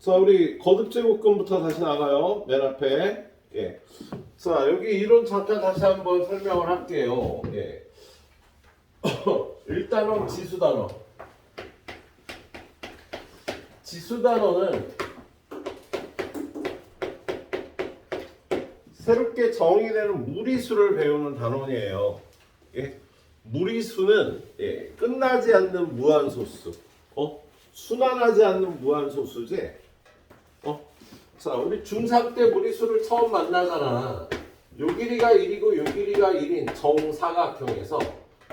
자, 우리 거듭제곱근부터 다시 나가요. 맨 앞에. 예. 자, 여기 이론 잠깐 다시 한번 설명을 할게요. 예. 일단은 지수단어. 지수단어는 새롭게 정의되는 무리수를 배우는 단원이에요. 예. 무리수는 예, 끝나지 않는 무한소수. 순환하지 않는 무한소수지. 자, 우리 중3 때 무리수를 처음 만나잖아. 요 길이가 1이고 요 길이가 1인 정사각형에서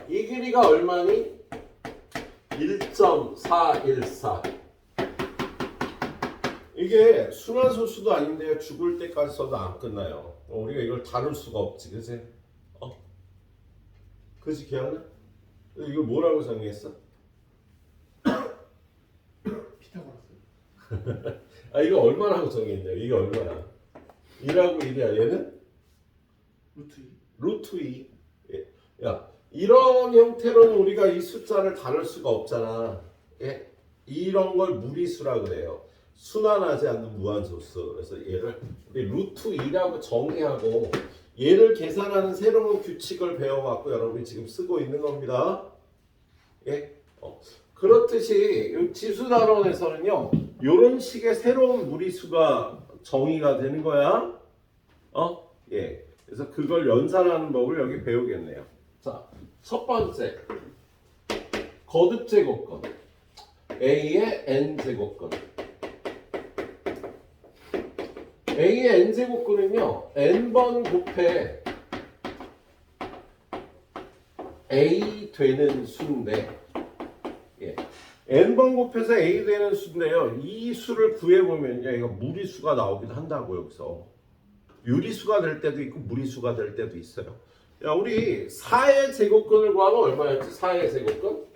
이 길이가 얼마니? 1.414. 이게 순환소수도 아닌데 죽을 때까지 써도 안 끝나요. 우리가 이걸 다룰 수가 없지, 그치? 그치, 기억나? 이거 뭐라고 정의했어? 피타고라스. 아, 이거 얼마라고 정의했냐? 이게 얼마나? 2하고 1이야. 얘는? 루트 2. 루트 2. 예. 야, 이런 형태로는 우리가 이 숫자를 다룰 수가 없잖아. 예? 이런 걸 무리수라 그래요. 순환하지 않는 무한소수. 그래서 얘를 우리 루트 2라고 정의하고 얘를 계산하는 새로운 규칙을 배워갖고 여러분이 지금 쓰고 있는 겁니다. 예? 그렇듯이 이 지수단원에서는요, 이런 식의 새로운 무리수가 정의가 되는 거야. 예. 그래서 그걸 연산하는 법을 여기 배우겠네요. 자, 첫 번째 거듭제곱근 A의 n제곱근. A의 n제곱근은요, n번 곱해 A 되는 수인데, 예. n번 곱해서 A 되는 수인데요, 이 수를 구해보면요, 이거 무리수가 나오기도 한다고. 여기서 유리수가 될 때도 있고 무리수가 될 때도 있어요. 야, 우리 4의 제곱근을 구하면 얼마였지? 4의 제곱근?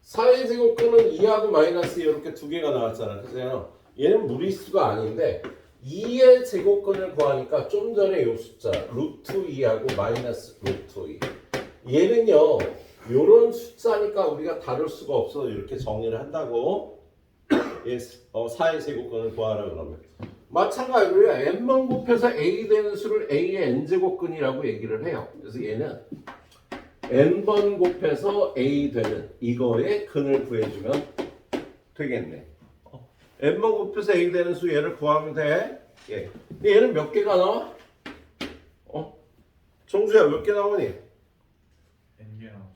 4의 제곱근은 2하고 마이너스 이렇게 두 개가 나왔잖아. 그죠? 얘는 무리수가 아닌데 2의 제곱근을 구하니까 좀 전에 이 숫자 루트 2하고 마이너스 루트 2, 얘는요 요런 숫자니까 우리가 다룰 수가 없어서 이렇게 정리를 한다고. 예, 4의 제곱근을 구하라 그러면 마찬가지로 n번 곱해서 a 되는 수를 a의 n제곱근이라고 얘기를 해요. 그래서 얘는 n번 곱해서 a 되는 이거의 근을 구해주면 되겠네. n번 곱해서 a 되는 수 얘를 구하면 돼. 예. 근데 얘는 몇 개가 나와? 정수야, 몇 개 나오니? N개 나오죠.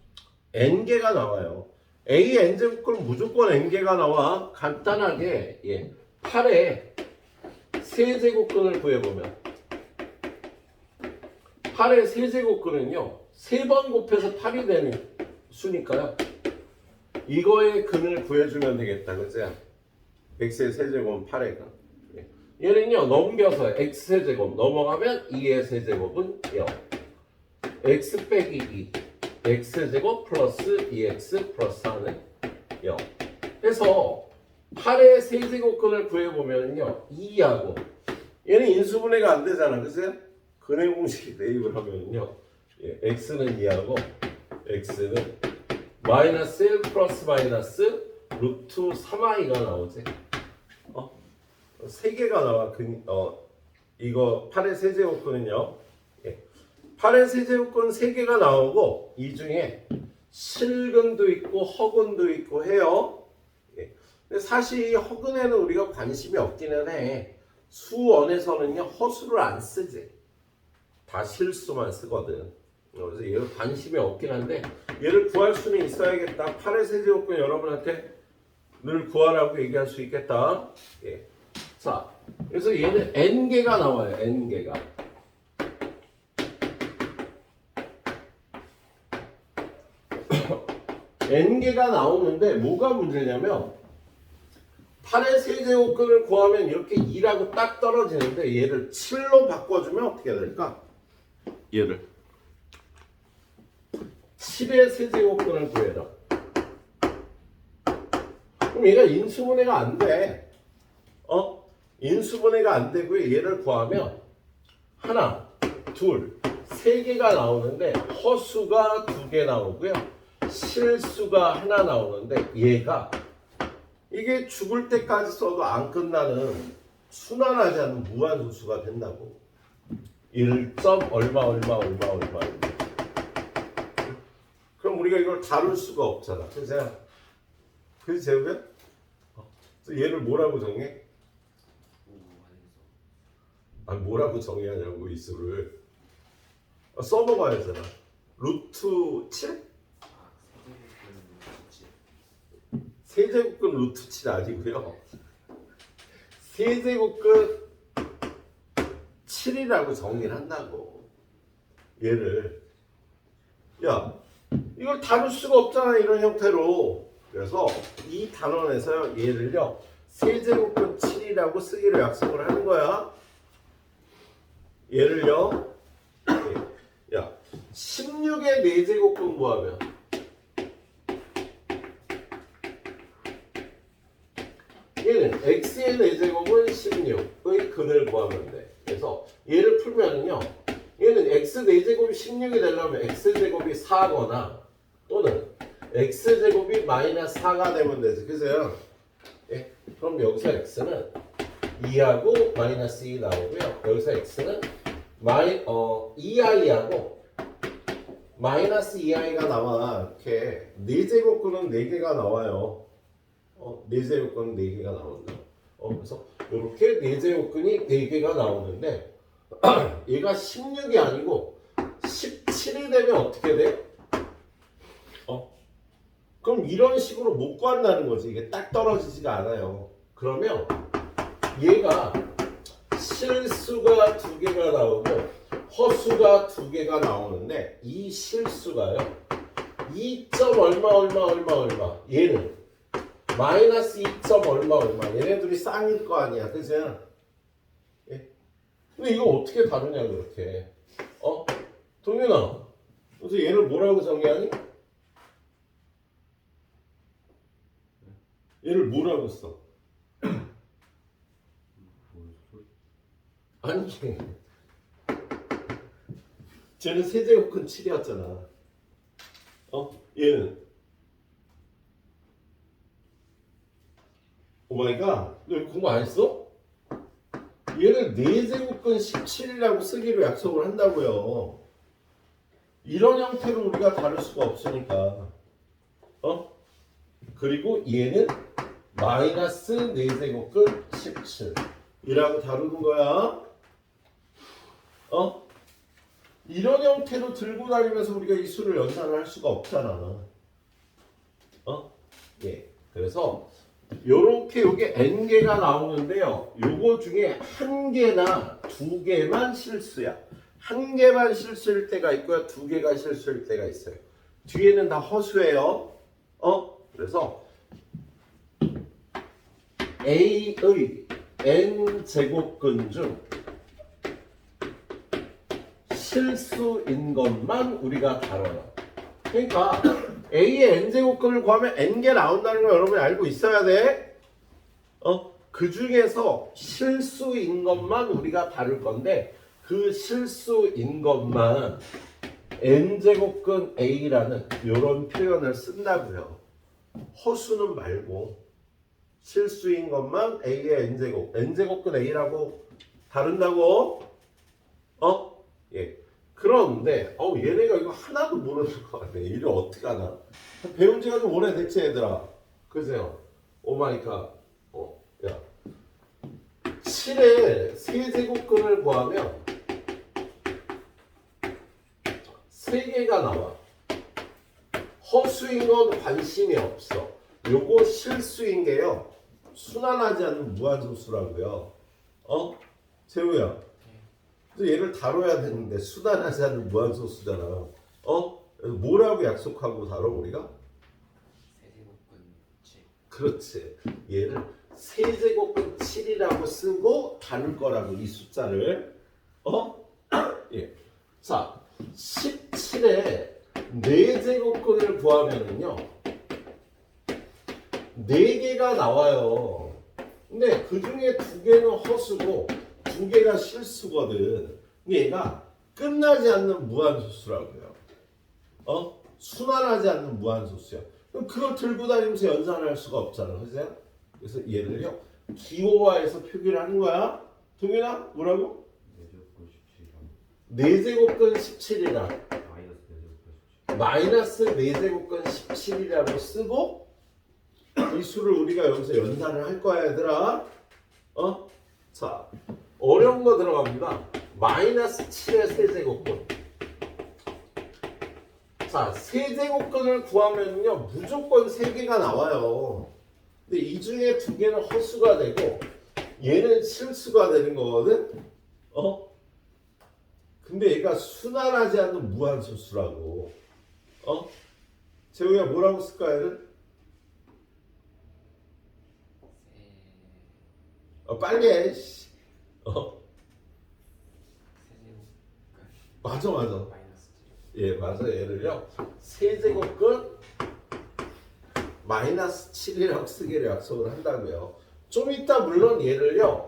n개가 나와요. a n제곱근은 무조건 n개가 나와. 간단하게 8의 세제곱근을 구해보면 8의 세제곱근은요 3번 곱해서 8이 되는 수니까요, 이거의 근을 구해주면 되겠다. 그치? x의 세제곱은 8의 근. 얘는요 넘겨서 x 세제곱 넘어가면 2의 세제곱은 0, x 빼기 2, x제곱 플러스 2x 플러스 4는 0 해서 8의 세제곱근을 구해보면요 2하고 얘는 인수분해가 안 되잖아. 그치? 근의 공식에 대입을 하면요 x는 2하고 x는 마이너스 1 플러스 마이너스 루트 3i가 나오지. 3개가 나와. 이거 8의 세제곱근은요 8의 세제곱근 3개가 나오고 이 중에 실근도 있고 허근도 있고 해요. 근데 사실 이 허근에는 우리가 관심이 없기는 해. 수원에서는요 허수를 안 쓰지. 다 실수만 쓰거든. 그래서 얘를 관심이 없긴 한데 얘를 구할 수는 있어야겠다. 8의 세제곱근 여러분한테 늘 구하라고 얘기할 수 있겠다. 자, 그래서 얘는 n개가 나와요. n개가. n개가 나오는데 뭐가 문제냐면 8의 세제곱근을 구하면 이렇게 2라고 딱 떨어지는데 얘를 7로 바꿔주면 어떻게 될까? 얘를 7의 세제곱근을 구해라. 그럼 얘가 인수분해가 안 돼. 인수분해가 안 되고요. 얘를 구하면 하나, 둘, 세 개가 나오는데 허수가 2개 나오고요. 실수가 하나 나오는데 얘가 이게 죽을 때까지 써도 안 끝나는 순환하지 않는 무한소수가 된다고. 1점 얼마 얼마 얼마 얼마. 그럼 우리가 이걸 다룰 수가 없잖아. 그죠? 그지 재우야? 얘를 뭐라고 정해? 아니 뭐라고 정의하냐고 이 수를. 써먹어야 되잖아. 루트 7? 세제곱근 루트 7 아니고요. 세제곱근 7이라고 정의를 한다고. 얘를. 야, 이걸 다룰 수가 없잖아 이런 형태로. 그래서 이 단원에서 얘를요 세제곱근 7이라고 쓰기로 약속을 하는 거야. 얘를요. 야, 16의 4제곱근 구하면 얘는 x의 4제곱은 16의 근을 구하면 돼. 그래서 얘를 풀면은요 얘는 x 4제곱이 16이 되려면 x제곱이 4거나 또는 x제곱이 마이너스 4가 되면 되지. 그죠? 예? 그럼 여기서 x는 2하고 마이너스 2 나오고요. 여기서 x는 2i하고 마이너스 2i가 나와. 이렇게 4제곱근은 4개가 나와요. 4제곱근은 4개가 나온다. 그래서 이렇게 4제곱근이 4개가 나오는데 얘가 16이 아니고 17이 되면 어떻게 돼? 그럼 이런 식으로 못 구한다는 거지. 이게 딱 떨어지지가 않아요. 그러면 얘가 실수가 2개가 나오고 허수가 2개가 나오는데 이 실수가요 2점 얼마 얼마 얼마 얼마 얘는 마이너스 2점 얼마 얼마 얘네들이 쌍일 거 아니야. 그죠? 예? 근데 이거 어떻게 다루냐 그렇게. 동윤아 그래서 얘를 뭐라고 정의하니? 얘를 뭐라고 써? 아니 쟤는 세제곱근 7이었잖아. 얘는 오마이갓 너 이거 공부 안 했어? 얘를 4제곱근 17이라고 쓰기로 약속을 한다고요. 이런 형태로 우리가 다룰 수가 없으니까. 그리고 얘는 마이너스 4제곱근 17이라고 다루는 거야. 이런 형태로 들고 다니면서 우리가 이 수를 연산을 할 수가 없잖아. 예. 그래서 요렇게 요게 n개가 나오는데요. 요거 중에 1개나 2개만 실수야. 1개만 실수일 때가 있고요. 2개가 실수일 때가 있어요. 뒤에는 다 허수예요. 그래서 A의 n제곱근 중 실수인 것만 우리가 다뤄요. 그러니까 A의 n제곱근을 구하면 n개 나온다는 걸 여러분이 알고 있어야 돼. 그 중에서 실수인 것만 우리가 다룰 건데 그 실수인 것만 n제곱근 A라는 이런 표현을 쓴다고요. 허수는 말고 실수인 것만 A의 n제곱, n제곱근 A라고 다룬다고. 예. 그런데 얘네가 이거 하나도 모르는 것 같네. 이를 어떻게 하나? 배운 지가 좀 오래됐지 얘들아. 그죠? 오마이갓. 야 7의 세제곱근을 구하면 3개가 나와. 허수인 건 관심이 없어. 요거 실수인 게요 순환하지 않는 무한소수라고요. 재우야 그래서 얘를 다뤄야 되는데 순환하지 않는 무한소수잖아. 뭐라고 약속하고 다뤄 우리가? 세제곱근 7. 그렇지. 얘를 세제곱근 7이라고 쓰고 다룰 거라고 이 숫자를. 예. 자 17에 4제곱근을 구하면은요 4개가 나와요. 근데 그 중에 2개는 허수고 2개가 실수거든. 얘가 끝나지 않는 무한소수라고요. 순환하지 않는 무한소수야. 그럼 그걸 들고 다니면서 연산할 수가 없잖아. 그죠? 그래서 얘를요 기호화해서 표기를 하는 거야. 동현아 뭐라고? 4제곱근 17이라 마이너스 4제곱근 17이라고 쓰고 이 수를 우리가 여기서 연산을 할 거야 얘들아. 자 어려운 거 들어갑니다. 마이너스 7의 세제곱근. 자 세제곱근을 구하면요 무조건 3개가 나와요. 근데 이 중에 2개는 허수가 되고 얘는 실수가 되는 거거든. 근데 얘가 순환하지 않는 무한소수라고. 재우야 뭐라고 쓸까 얘를? 빨리 해. 맞아. 마이너스 7. 예 맞아. 얘를요 세제곱근 마이너스 7이라고 쓰기로 약속을 한다고요. 좀 이따 물론 얘를요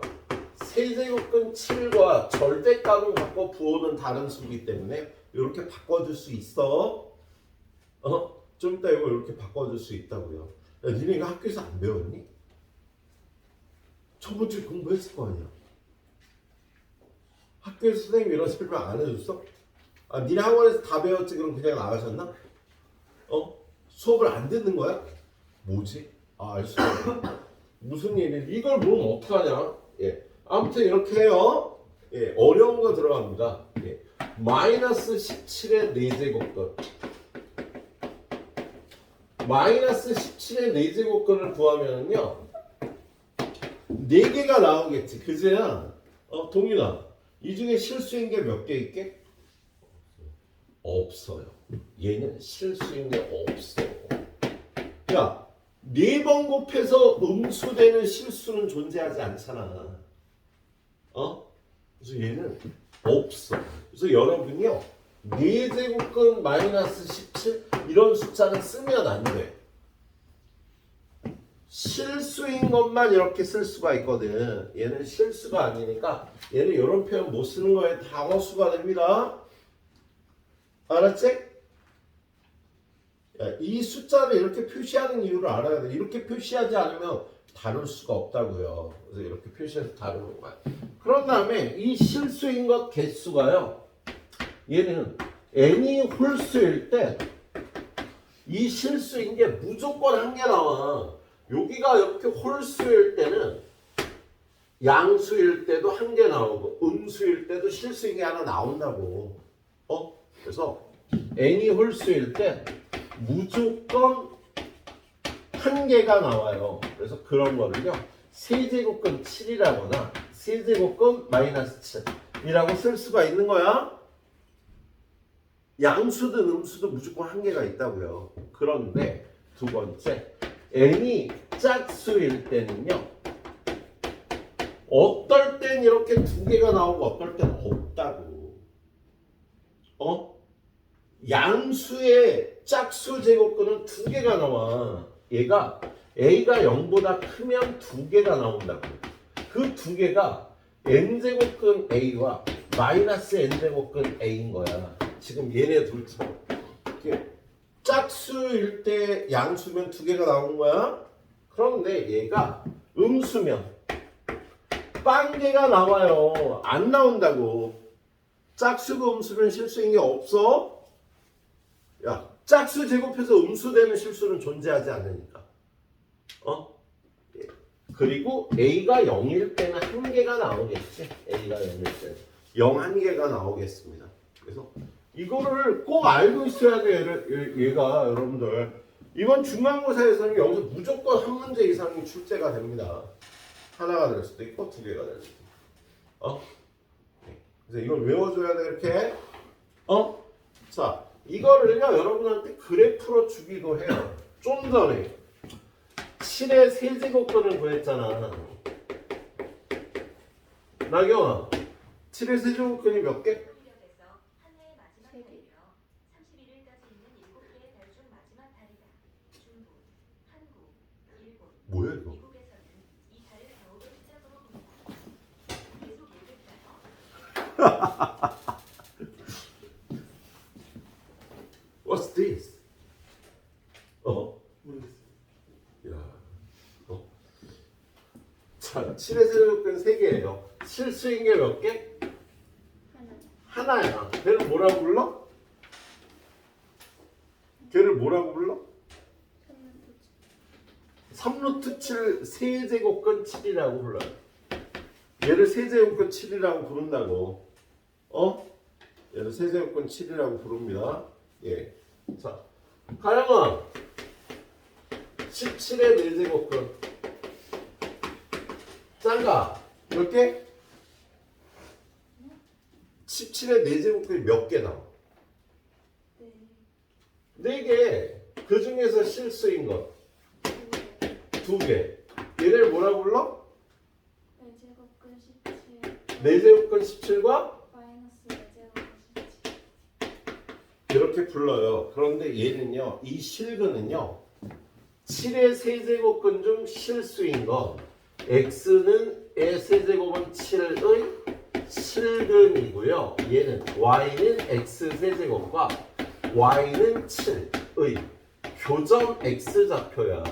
세제곱근 7과 절대값을 갖고 부호는 다른 수이기 때문에 이렇게 바꿔줄 수 있어. 좀 이따 이거 이렇게 바꿔줄 수 있다고요. 야, 니네 이거 학교에서 안 배웠니? 저번 주에 공부했을 거 아니야. 학교에서 선생님이 이런 설명 안 해줬어? 니네 학원에서 다 배웠지 그럼 그냥 나가셨나? 수업을 안 듣는 거야? 뭐지? 알 수가 없네. 무슨 일이 이걸 모르면 어떡하냐? 예. 아무튼 이렇게 해요. 예. 어려운 거 들어갑니다. 예. 마이너스 17의 4제곱근. 마이너스 17의 4제곱근을 구하면은요 4개가 나오겠지. 그제야? 동윤아 이 중에 실수인 게 몇 개 있게? 없어요. 얘는 실수인 게 없어. 야 4번 곱해서 음수되는 실수는 존재하지 않잖아. 그래서 얘는 없어. 그래서 여러분이요 4제곱근 마이너스 17 이런 숫자는 쓰면 안 돼. 실수인 것만 이렇게 쓸 수가 있거든. 얘는 실수가 아니니까 얘는 이런 표현 못 쓰는 거에 다 허수가 됩니다. 알았지? 이 숫자를 이렇게 표시하는 이유를 알아야 돼. 이렇게 표시하지 않으면 다룰 수가 없다고요. 그래서 이렇게 표시해서 다루는 거야. 그런 다음에 이 실수인 것 개수가요. 얘는 n이 홀수일 때 이 실수인 게 무조건 1개 나와. 여기가 이렇게 홀수일 때는 양수일 때도 1개 나오고 음수일 때도 실수인 게 하나 나온다고. 그래서 n이 홀수일 때 무조건 1개가 나와요. 그래서 그런 거를요 세제곱근 7이라거나 세제곱근 마이너스 7이라고 쓸 수가 있는 거야. 양수든 음수든 무조건 1개가 있다고요. 그런데 두 번째 n이 짝수일 때는요 어떨 땐 이렇게 2개가 나오고 어떨 땐 없다고. 양수의 짝수 제곱근은 2개가 나와. 얘가 a가 0보다 크면 2개가 나온다고. 그 2개가 n제곱근 a와 마이너스 n제곱근 a인 거야. 지금 얘네 둘처럼 짝수일 때 양수면 2개가 나오는 거야. 그런데 얘가 음수면 빵개가 나와요. 안 나온다고. 짝수고 음수면 실수인 게 없어. 야, 짝수 제곱해서 음수되는 실수는 존재하지 않으니까. 그리고 a가 0일 때는 1개가 나오겠지. a가 0일 때는 0 1개가 나오겠습니다. 그래서 이거를 꼭 알고 있어야 돼. 얘가 여러분들 이번 중간고사에서는 여기서 무조건 한 문제 이상이 출제가 됩니다. 하나가 될 수도 있고 2개가 될 수도 있고. 그래서 이걸 외워줘야 돼. 이렇게. 자, 이거를요 여러분한테 그래프로 주기도 해요. 좀 전에 7의 세제곱근을 구했잖아. 나경아 7의 세제곱근이 몇 개? 뭐야 이거? What's this? 자, 7의 세제곱근 3개예요. 실수인 게 몇 개? 하나야. 걔를 뭐라고 불러? 걔를 뭐라고 불러? 3루트 7 세제곱근 7이라고 불러요. 얘를 세제곱근 7이라고 부른다고. 얘를 세제곱근 7이라고 부릅니다. 예. 자, 가령아 17의 4제곱근 짠가 몇 개? 17의 4제곱근이 몇 개 나와? 4개. 그 중에서 실수인 거 2개. 얘를 뭐라고 불러? 4제곱근 17과 이렇게 불러요. 그런데 얘는요, 이 실근은요, 7의 세제곱근 중 실수인 거, x는 의 세제곱은 7의 실근이고요. 얘는 y는 x 세제곱과 y는 7의 교점 x 좌표야.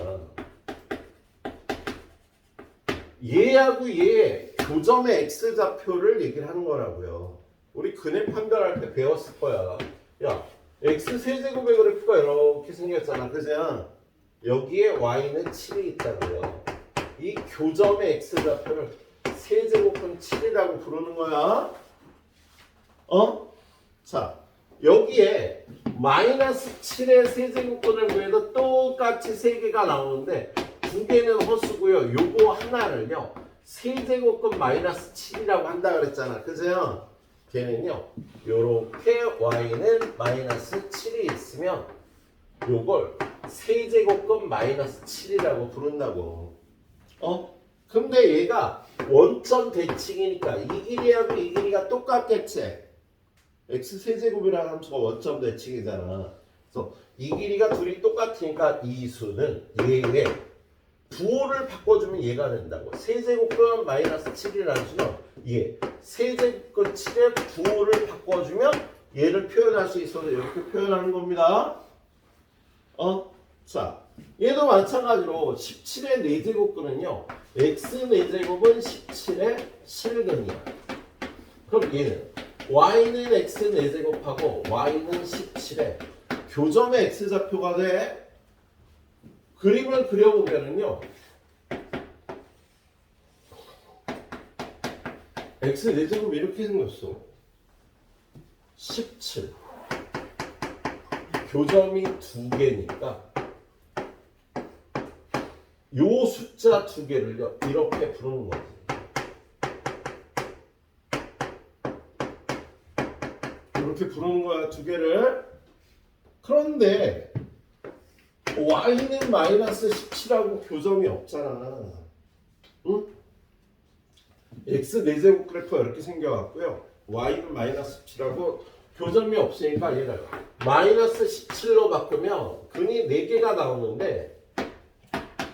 얘하고 얘 교점의 x 좌표를 얘기를 하는 거라고요. 우리 근의 판별할 때 배웠을 거야. 야, x 세제곱의 그래프가 이렇게 생겼잖아. 그죠? 여기에 y는 7이 있다고요. 이 교점의 x 좌표를 세제곱은 7이라고 부르는 거야. 자, 여기에 마이너스 7의 세제곱근을 구해도 똑같이 3개가 나오는데 2개는 허수고요. 요거 하나를요, 세제곱근 마이너스 7이라고 한다 그랬잖아. 그죠? 걔는요, 요렇게 y는 마이너스 7이 있으면 요걸 세제곱근 마이너스 7이라고 부른다고. 근데 얘가 원점 대칭이니까 이 길이하고 이 길이가 똑같겠지. x 세제곱이라는 함수가 원점 대칭이잖아. 그래서 이 길이가 둘이 똑같으니까 이 수는 얘의 부호를 바꿔주면 얘가 된다고. 세제곱근 마이너스 7이라는 수는 얘 세제곱근 7의 부호를 바꿔주면 얘를 표현할 수 있어서 이렇게 표현하는 겁니다. 자, 얘도 마찬가지로 17의 4제곱근은요, x 4제곱은 17의 실근이야. 그럼 얘는 y는 x 4제곱하고 y는 17의 교점의 x 좌표가 돼. 그림을 그려보면은요, x 4제곱 이렇게 생겼어. 17 교점이 2개니까 요 숫자 2개를요 이렇게 부르는 거지. 이렇게 부르는 거야, 2개를. 그런데 y는 마이너스 17하고 교점이 없잖아. 응? x 4제곱 그래프가 이렇게 생겨갖고요, y는 마이너스 17하고 교점이 없으니까 얘를 마이너스 17로 바꾸면 근이 4개가 나오는데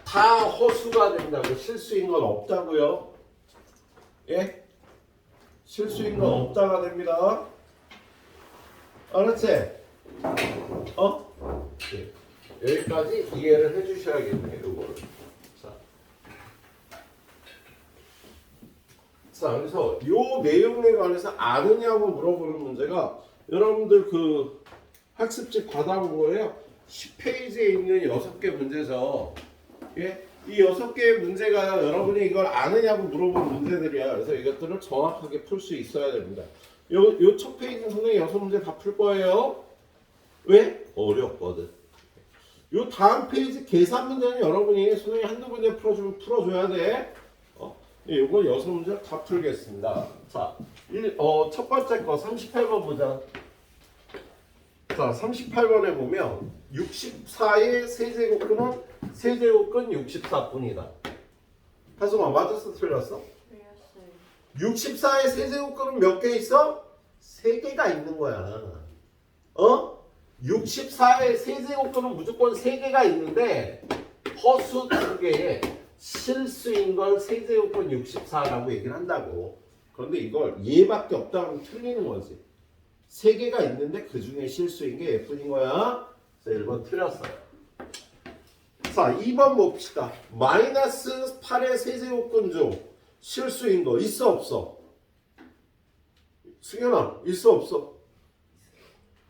다 허수가 된다고. 실수인 건 없다고요. 예? 실수인 건 없다가 됩니다. 알았지? 예. 여기까지 이해를 해주셔야겠네요. 요거를. 자, 그래서 요 내용에 관해서 아느냐고 물어보는 문제가 여러분들 그 학습지 받아본 거예요. 10페이지에 있는 6개 문제죠. 예? 이 6개의 문제가 여러분이 이걸 아느냐고 물어본 문제들이야. 그래서 이것들을 정확하게 풀 수 있어야 됩니다. 요 첫 페이지는 선생님 6문제 다 풀 거예요. 왜? 어렵거든. 요 다음 페이지 계산 문제는 여러분이 선생님 한두 문제 풀어줘야 돼. 요거 6문제 다 풀겠습니다. 자, 첫 번째 거 38번 보자. 자, 38번에 보면 64의 세제곱근은 세제곱근 64분이다. 하수마 맞았어? 틀렸어? 64의 세제곱근은 몇 개 있어? 3개가 있는 거야. 64의 세제곱근은 무조건 3개가 있는데 허수 2개에 실수인 걸 세제곱근 64라고 얘기를 한다고. 그런데 이걸 얘밖에 없다 하면 틀리는 거지. 3개가 있는데 그 중에 실수인 게 F인 거야. 그래서 1번 틀렸어요. 자, 2번 봅시다. 마이너스 8의 세제곱근 중 실수인 거 있어 없어? 승현아, 있어 없어?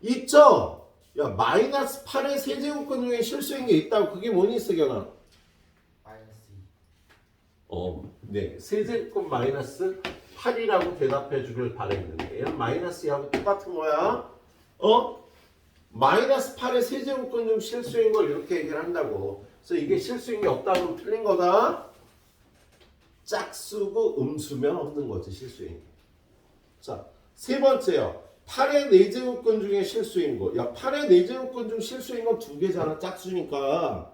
있죠? 야, 마이너스 8의 세제곱근 중에 실수인 게 있다고. 그게 뭐니, 승현아? 마이너스 2. 네. 세제곱근 마이너스 8이라고 대답해 주길 바랬는데 얘는 마이너스 2하고 똑같은 거야. 마이너스 8의 세제곱근 중 실수인 걸 이렇게 얘기를 한다고. 그래서 이게 실수인 게 없다면 틀린 거다. 짝수고 음수면 없는 거지, 실수인 게. 자, 세 번째요. 8의 4제곱근 중에 실수인 거. 야, 8의 4제곱근 중 실수인 건 두 개잖아, 짝수니까.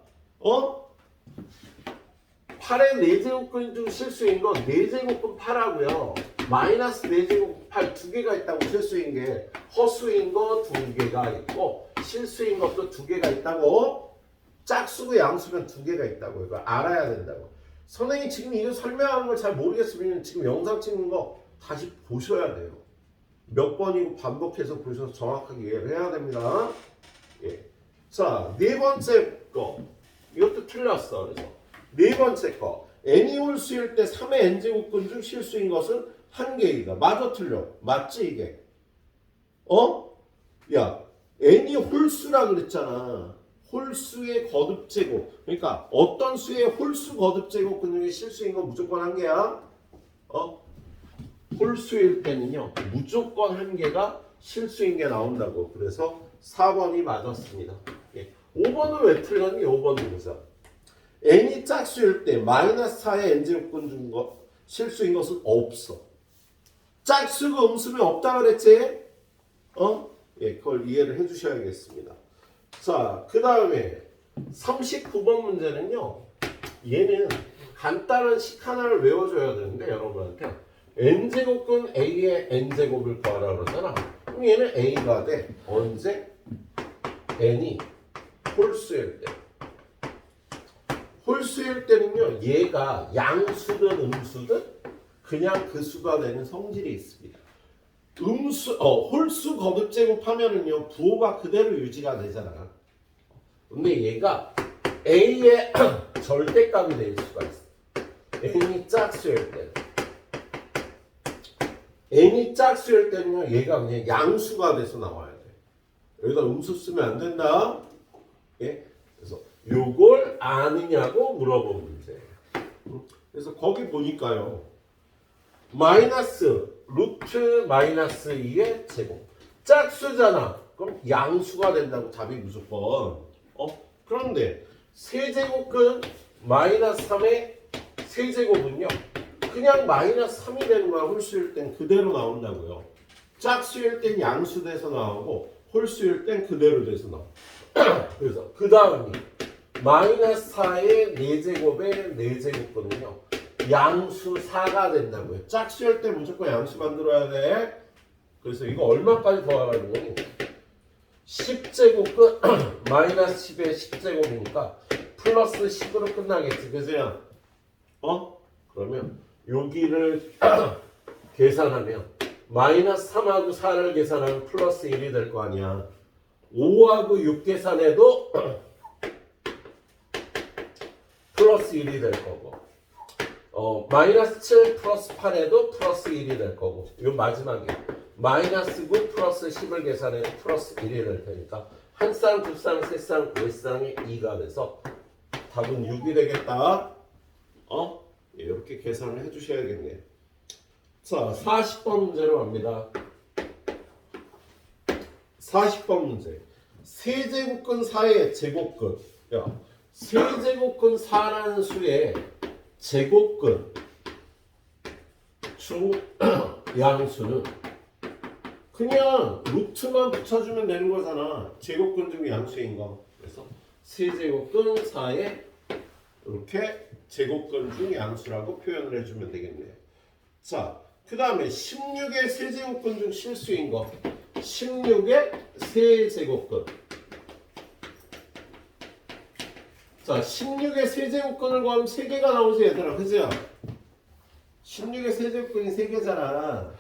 8의 4제곱근 중 실수인 건 4제곱근 8하고요. 마이너스 4제곱 8 두 개가 있다고. 실수인 게 허수인 거 두 개가 있고 실수인 것도 두 개가 있다고. 짝수고 양수면 두 개가 있다고. 이거 알아야 된다고. 선생님이 지금 이거 설명하는 걸 잘 모르겠으면 지금 영상 찍는 거 다시 보셔야 돼요. 몇 번이고 반복해서 보셔서 정확하게 이해를 해야 됩니다. 예. 자, 네 번째 거. 이것도 틀렸어. 그래서 네 번째 거. n이 홀수일 때 3의 n제곱근 중 실수인 것은 한 개이다. 맞아 틀려? 맞지 이게? 야, n이 홀수라 그랬잖아. 홀수의 거듭제곱. 그러니까 어떤 수의 홀수 거듭제곱근 중에 실수인 건 무조건 한 개야. 홀수일 때는요. 무조건 한 개가 실수인 게 나온다고. 그래서 4번이 맞았습니다. 예. 5번은 왜 틀렸니? 5번은 보자. n이 짝수일 때 마이너스 4의 n제곱근 중 실수인 것은 없어. 짝수가 음수면 없다 그랬지? 예, 그걸 이해를 해주셔야겠습니다. 자, 그 다음에 39번 문제는요. 얘는 간단한 식 하나를 외워줘야 되는데 여러분한테 n제곱근 a의 n제곱을 구하라 그러잖아. 그럼 얘는 a가 돼. 언제? n이 홀수일 때. 홀수일 때는요. 얘가 양수든 음수든 그냥 그 수가 되는 성질이 있습니다. 홀수 거듭제곱하면은요. 부호가 그대로 유지가 되잖아. 근데 얘가 a의 절대값이 될 수가 있어. n이 짝수일 때. n이 짝수일 때는요. 얘가 그냥 양수가 돼서 나와야 돼. 여기다 음수 쓰면 안 된다. 예? 그래서 요걸 아느냐고 물어본 문제예요. 그래서 거기 보니까요. 마이너스 루트 마이너스 2의 제곱. 짝수잖아. 그럼 양수가 된다고. 답이 무조건. 그런데 세제곱근 마이너스 3의 세제곱은요. 그냥 마이너스 3이 되는 거야. 홀수일 땐 그대로 나온다고요. 짝수일 땐 양수 돼서 나오고 홀수일 땐 그대로 돼서 나와. 그래서 그 다음이 마이너스 4의 4제곱의 4제곱근은요. 양수 4가 된다고요. 짝수일 때 무조건 양수 만들어야 돼. 그래서 이거 얼마까지 더하라는 거니? 10제곱근 마이너스 10의 10제곱이니까 플러스 10으로 끝나겠지. 그죠? 그러면 여기를 계산하면 마이너스 3하고 4를 계산하면 플러스 1이 될 거 아니야. 5하고 6 계산해도 플러스 1이 될 거고 마이너스 7 플러스 8에도 플러스 1이 될 거고 요 마지막에 마이너스 9 플러스 10을 계산해도 플러스 1이 될 테니까 한 쌍, 두 쌍, 세 쌍, 네 쌍이 2가 돼서 답은 6이 되겠다. 예, 이렇게 계산을 해주셔야겠네요. 자, 40번 문제로 갑니다. 40번 문제. 세제곱근 4의 제곱근. 야, 세제곱근 4라는 수의 제곱근 주 양수는 그냥 루트만 붙여주면 되는 거잖아. 제곱근 중 양수인 거. 그래서 세제곱근 4의 이렇게 제곱근 중 양수라고 표현을 해주면 되겠네요. 자, 그 다음에 16의 세제곱근 중 실수인 거. 16의 세제곱근. 자, 16의 세제곱근을 구하면 3개가 나오지 얘들아. 그죠? 16의 세제곱근이 3개잖아.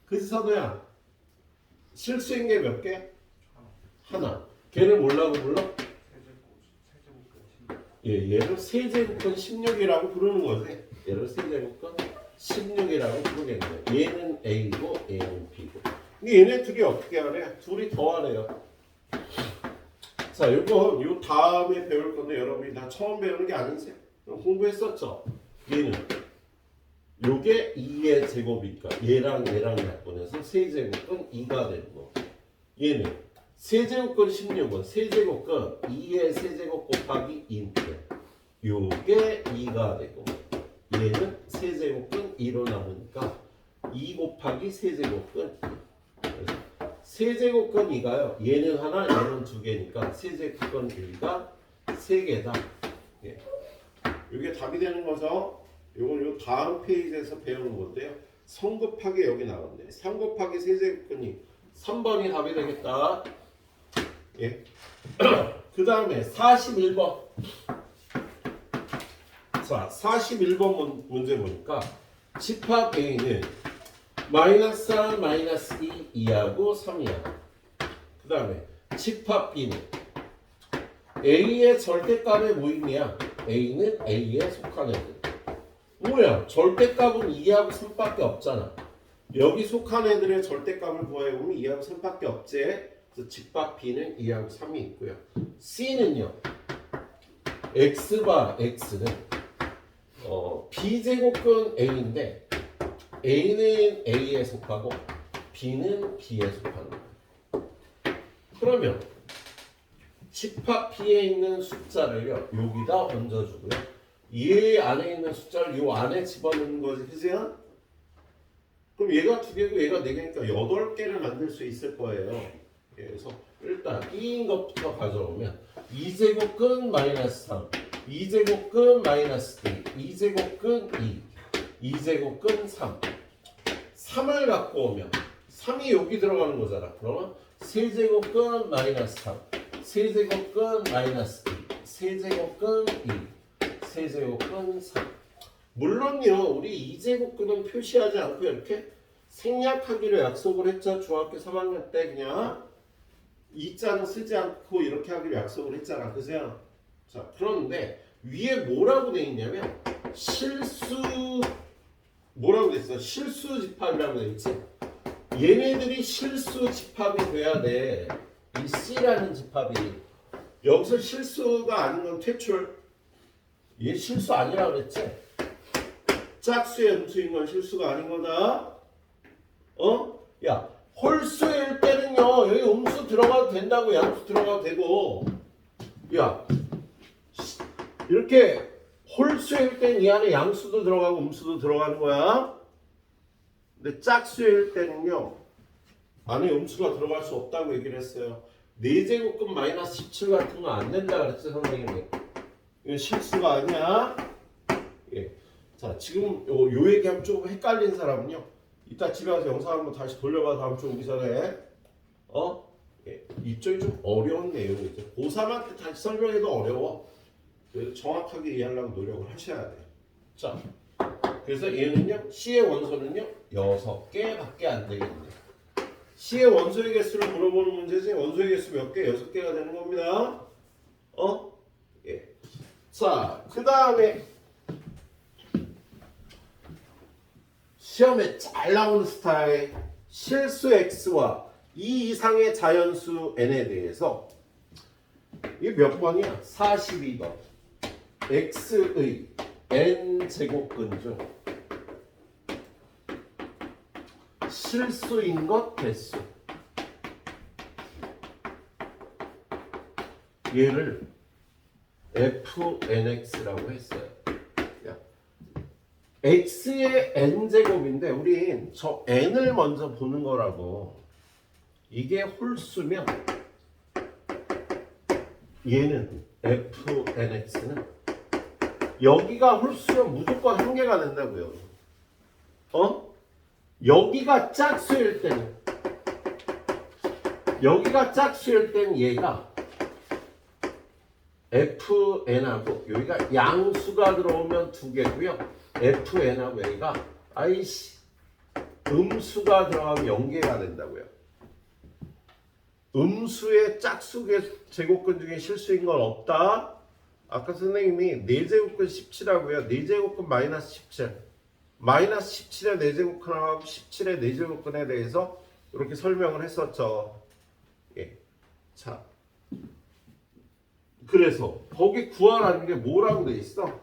그치 선우야? 실수인 게 몇 개? 하나. 걔를 뭐라고 불러? 얘를 세제곱근 16이라고 부르는 거지. 얘를 세제곱근 16이라고 부르겠네. 얘는 A고 얘는 B고. 근데 얘네 둘이 어떻게 하래? 둘이 더하래요. 자, 요건 요 다음에 배울 건데 여러분이 다 처음 배우는 게 아니세요? 공부했었죠? 얘는 요게 2의 제곱이니까 얘랑 약분해서 세제곱근 2가 되는 거. 얘는 세제곱근 16은 세제곱근 2의 세제곱 곱하기 2인데 요게 2가 되고 얘는 세제곱근 2로 남으니까 2 곱하기 세제곱근 2. 그래서 세제곱근 2가요. 얘는 하나, 얘는 두 개니까 세제곱근 1가 3개다. 예. 이게 답이 되는 거죠. 이건 요 다음 페이지에서 배우는 건데요. 3 곱하기 여기 나왔네. 3 곱하기 세제곱근 2. 3번이 답이 되겠다. 예. 그 다음에 41번. 자, 41번 문제 보니까 집합 A는 마이너스 4, 마이너스 2, 2하고 3이야. 그 다음에 집합 B는 A의 절대값의 모임이야. A는 A에 속한 애들. 뭐야? 절대값은 2하고 3밖에 없잖아. 여기 속한 애들의 절대값을 구해보면 2하고 3밖에 없지. 그래서 집합 B는 2하고 3이 있고요. C는요. X바 X는 B제곱근 A인데 A는 A에 속하고 B는 B에 속하는 거예요. 그러면 집합 B에 있는 숫자를요 여기다 얹어주고요 얘 안에 있는 숫자를 요 안에 집어넣는 거지, 그죠? 그럼 얘가 2개고 얘가 4개니까 8개를 만들 수 있을 거예요. 그래서 일단 2인 것부터 가져오면 2제곱근 마이너스 3 2제곱근 마이너스 2 2제곱근 2 2제곱근 3 3을 갖고 오면 3이 여기 들어가는 거잖아. 그러면 세제곱근 마이너스 3 세제곱근 마이너스 2 세제곱근 2 세제곱근 3. 물론요 우리 2제곱근은 표시하지 않고 이렇게 생략하기로 약속을 했죠. 중학교 3학년 때 그냥 2자는 쓰지 않고 이렇게 하기로 약속을 했잖아. 그죠? 자, 그런데 위에 뭐라고 돼 있냐면 뭐라고 돼 있어? 실수 집합이라고 돼 있지? 얘네들이 실수 집합이 돼야 돼. 이 C라는 집합이. 여기서 실수가 아닌 건 퇴출. 얘 실수 아니라고 그랬지? 짝수의 음수인 건 실수가 아닌 거다. 야, 홀수일 때는요 여기 음수 들어가도 된다고. 양수 들어가도 되고. 야, 이렇게 홀수일 땐 이 안에 양수도 들어가고 음수도 들어가는 거야. 근데 짝수일 때는요 안에 음수가 들어갈 수 없다고 얘기를 했어요. 4제곱근 마이너스 17 같은 거 안 된다 그랬지 선생님이. 이건 실수가 아니야. 예. 자, 지금 요 얘기하면 조금 헷갈린 사람은요 이따 집에 가서 영상 한번 다시 돌려봐. 다음 주 오기 전에. 예. 이쪽이 좀 어려운 내용이죠. 고3한테 다시 설명해도 어려워. 그래서 정확하게 이해하려고 노력을 하셔야 돼요. 자, 그래서 얘는요 C의 원소는요 6개밖에 안 되겠네. C의 원소의 개수를 물어보는 문제지. 원소의 개수 몇 개? 6개가 되는 겁니다. 예. 자, 그 다음에 시험에 잘 나오는 스타일 실수 X와 이 이상의 자연수 N에 대해서 이게 몇 번이야? 42번. X의 N제곱근 중 실수인 것 개수. 얘를 FNX라고 했어요. X의 N제곱인데 우린 저 N을 먼저 보는 거라고. 이게 홀수면 얘는 FNX는 여기가 홀수면 무조건 한 개가 된다고요. 여기가 짝수일 때는 얘가 FN하고 여기가 양수가 들어오면 2개고요. FN하고 여기가 음수가 들어가면 0개가 된다고요. 음수의 짝수 제곱근 중에 실수인 건 없다. 아까 선생님이 4제곱근 17하고요. 4제곱근 마이너스 17. 마이너스 17의 4제곱근하고 17의 4제곱근에 대해서 이렇게 설명을 했었죠. 예. 자. 그래서 거기 구하라는 게 뭐라고 돼 있어?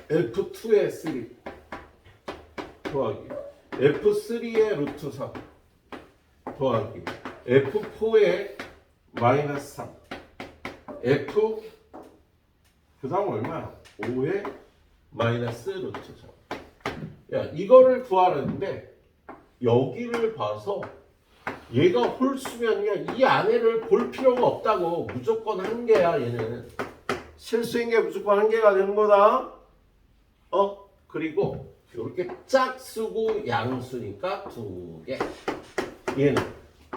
F2의 3 더하기 F3의 루트 3 더하기 F4의 마이너스 3 F 그 다음 얼마야? 5의 마이너스 루트 3. 야 이거를 구하라는데 여기를 봐서 얘가 홀수면요 이 안에를 볼 필요가 없다고. 무조건 한 개야 얘는. 실수인 게 무조건 한 개가 되는 거다. 그리고 이렇게 짝수고 양수니까 2개. 얘는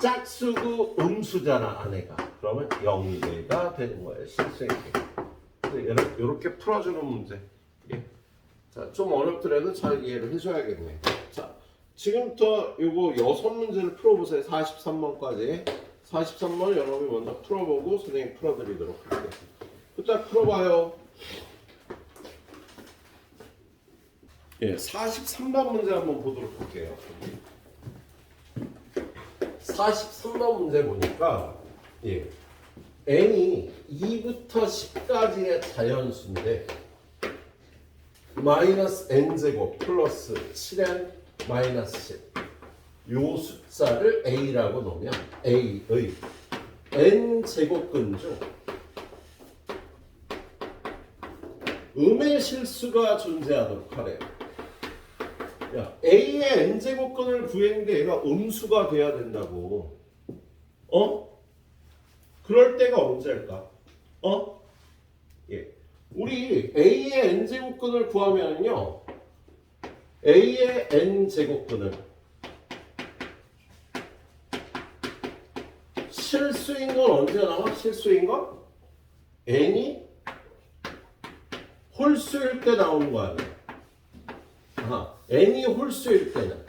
짝수고 음수잖아 안에가. 그러면 0개가 되는 거예요. 실수인 게. 이렇게 풀어주는 문제. 예. 자, 좀 어렵더라도 잘 이해를 해줘야겠네. 자, 지금부터 요거 6문제를 풀어보세요. 43번까지. 43번 여러분이 먼저 풀어보고 선생님 풀어드리도록 할게요. 일단 풀어봐요. 예, 43번 문제 한번 보도록 할게요. 43번 문제 보니까 예, n이 2부터 10까지의 자연수인데 마이너스 n제곱 플러스 7n 마이너스 10 요 숫자를 a라고 놓으면 a의 n제곱근 중 음의 실수가 존재하도록 하래요. 야, a의 n제곱근을 구했는데 얘가 음수가 돼야 된다고. 그럴 때가 언제일까? 예. 우리 a의 n제곱근을 구하면요. a의 n제곱근은 실수인 건 언제 나와? 실수인 건? n이 홀수일 때 나오는 거 아니에요? n이 홀수일 때는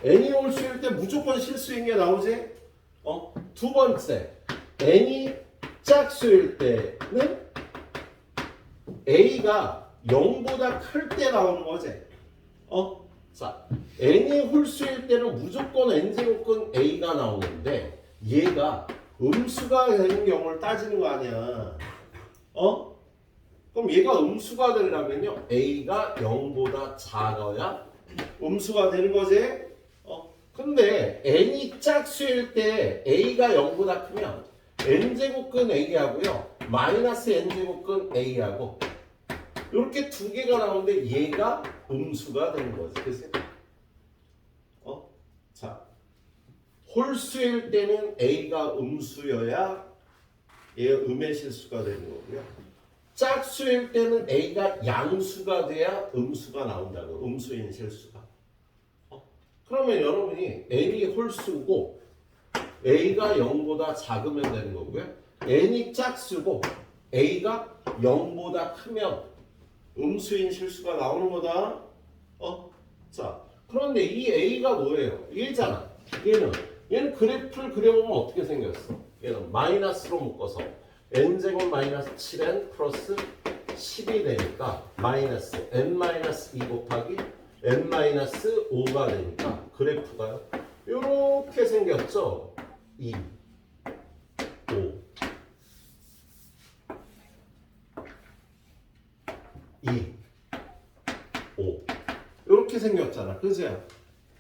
n이 홀수일 때 무조건 실수인 게 나오지? 두 번째, n이 짝수일 때는 a가 0보다 클 때 나오는 거지. 자, n이 홀수일 때는 무조건 n제곱근 a가 나오는데 얘가 음수가 되는 경우를 따지는 거 아니야. 그럼 얘가 음수가 되려면요 a가 0보다 작아야 음수가 되는 거지. 근데 n이 짝수일 때 a가 0보다 크면 n제곱근 a하고요 마이너스 n제곱근 a하고 이렇게 두 개가 나오는데 얘가 음수가 되는 거지. 그치? 자, 홀수일 때는 a가 음수여야 얘가 음의 실수가 되는 거고요. 짝수일 때는 a가 양수가 돼야 음수가 나온다고. 음수인 실수가. 그러면 여러분이 n이 홀수고 a가 0보다 작으면 되는 거고요. n이 짝수고 a가 0보다 크면 음수인 실수가 나오는 거다. 자, 그런데 이 a가 뭐예요? 1잖아. 얘는 그래프를 그려보면 어떻게 생겼어? 얘는 마이너스로 묶어서 n제곱 마이너스 7n 플러스 10이 되니까 마이너스 n-2 곱하기 n-5가 되니까 그래프가요 이렇게 생겼죠. 2, 5, 2, 5 이렇게 생겼잖아. 그죠?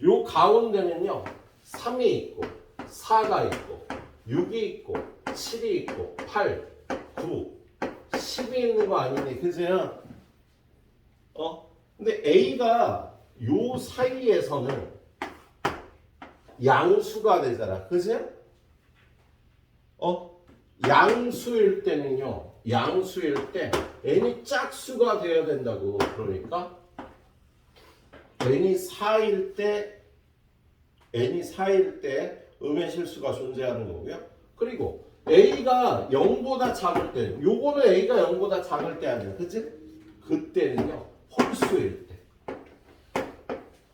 요 가운데는요 3이 있고 4가 있고 6이 있고 7이 있고 8, 9, 10이 있는 거 아니니? 그죠? 근데 A가 요 사이에서는 양수가 되잖아. 그죠? 양수일 때는요. 양수일 때 n이 짝수가 돼야 된다고. 그러니까 n이 4일 때 음의 실수가 존재하는 거고요. 그리고 a가 0보다 작을 때, 요거는 a가 0보다 작을 때 아니야. 그치? 그때는요.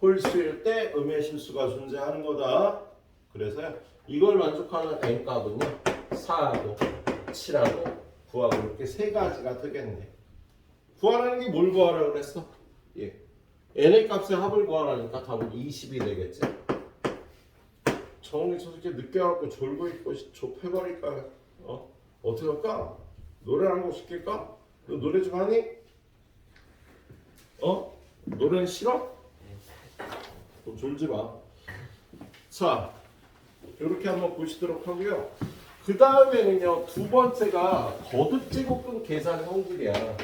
홀수일 때 음의 실수가 존재하는 거다. 그래서요. 이걸 만족하는 n값은요. 4하고 합치라고 구하고 이렇게 세 가지가 되겠네. 구하라는 게 뭘 구하라고 그랬어? 예. n의 값의 합을 구하라니까 답은 20이 되겠지. 정훈이 저 새끼 늦게 와갖고 졸고 있고 좁혀버릴까? 어떻게 할까? 노래 한 곡 시킬까? 너 노래 좀 하니? 노래는 싫어? 너 졸지 마. 자, 이렇게 한번 보시도록 하고요. 그 다음에는요, 두 번째가 거듭 제곱근 계산 성질이야.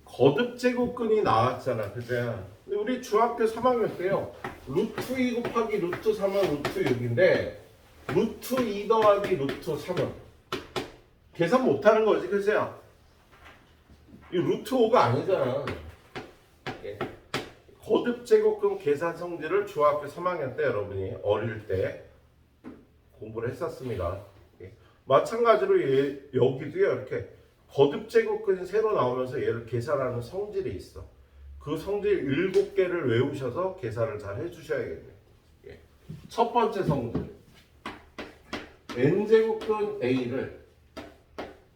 거듭 제곱근이 나왔잖아, 그죠? 근데 우리 중학교 3학년 때요, 루트 2 곱하기 루트 3은 루트 6인데 루트 2 더하기 루트 3은 계산 못하는 거지, 그죠? 이 루트 5가 아니잖아. 예. 거듭 제곱근 계산 성질을 중학교 3학년 때 여러분이 어릴 때 공부를 했었습니다. 예. 마찬가지로 여기도요, 이렇게 거듭 제곱근이 새로 나오면서 얘를 계산하는 성질이 있어. 그 성질 7개를 외우셔서 계산을 잘 해주셔야겠네. 예. 첫 번째 성질, n제곱근 a를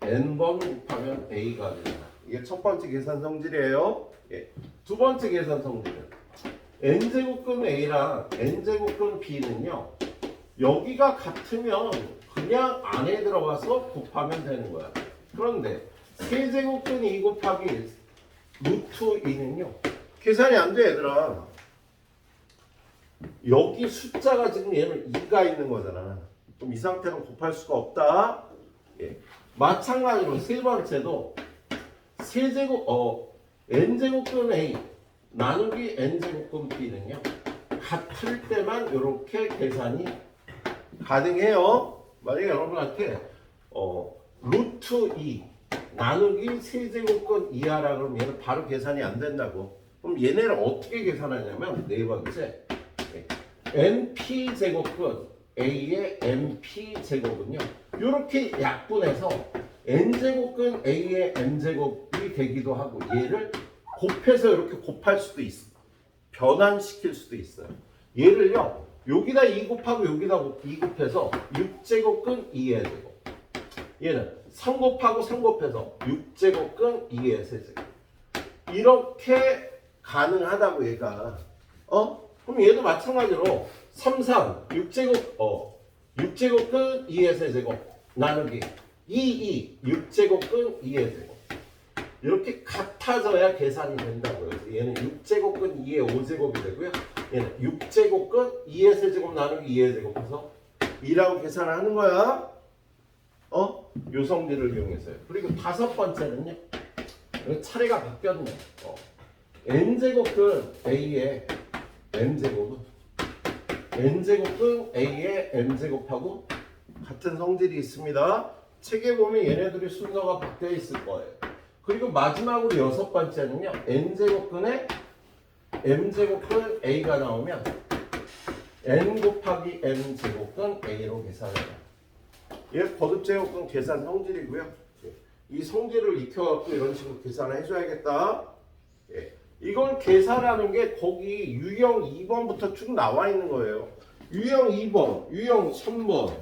n번 곱하면 a가 됩니다. 이게 첫 번째 계산 성질이에요. 예. 두 번째 계산 성질은 n제곱근 a랑 n제곱근 b는요, 여기가 같으면 그냥 안에 들어가서 곱하면 되는 거야. 그런데 세제곱근 2 곱하기 루트 2는요, 계산이 안 돼, 얘들아. 여기 숫자가 지금 얘는 2가 있는 거잖아. 그럼 이 상태로 곱할 수가 없다. 예. 마찬가지로 세 번째도 n제곱근 a 나누기 n제곱근 b는요, 같을 때만 이렇게 계산이 가능해요. 만약에 여러분한테 루트 2 나누기 세제곱근 이하라 그러면 얘는 바로 계산이 안 된다고. 그럼 얘네를 어떻게 계산하냐면 네 번째, np 제곱근 a의 np 제곱은요, 이렇게 약분해서 n제곱근 a의 n제곱이 되기도 하고, 얘를 곱해서 이렇게 곱할 수도 있어. 변환시킬 수도 있어요. 얘를요, 여기다 2 곱하고 여기다 2 곱해서 6제곱근 2의 제곱, 얘는 3 곱하고 3 곱해서 6제곱근 2의 세제곱, 이렇게 가능하다고 얘가. 그럼 얘도 마찬가지로 3, 6제곱근 2의 세제곱 나누기 2, 6제곱근 2의 제곱, 이렇게 같아져야 계산이 된다고요. 그래서 얘는 6제곱근 2의 5제곱이 되고요, 얘는 6제곱근 2의 세제곱 나누기 2의 제곱해서 2라고 계산을 하는 거야. 요 성질을 이용해서요. 그리고 다섯 번째는요, 차례가 바뀌었네. n제곱근 a의 n제곱은 n제곱근 a의 n제곱하고 같은 성질이 있습니다. 책에 보면 얘네들이 순서가 바뀌어 있을 거예요. 그리고 마지막으로 여섯 번째는요, n제곱근에 m제곱근 a가 나오면 n 곱하기 m제곱근 a로 계산해요. 얘 거듭제곱근 계산 성질이고요. 이 성질을 익혀갖고 이런 식으로 계산을 해줘야겠다. 예. 이걸 계산하는 게 거기 유형 2번부터 쭉 나와 있는 거예요. 유형 2번, 유형 3번,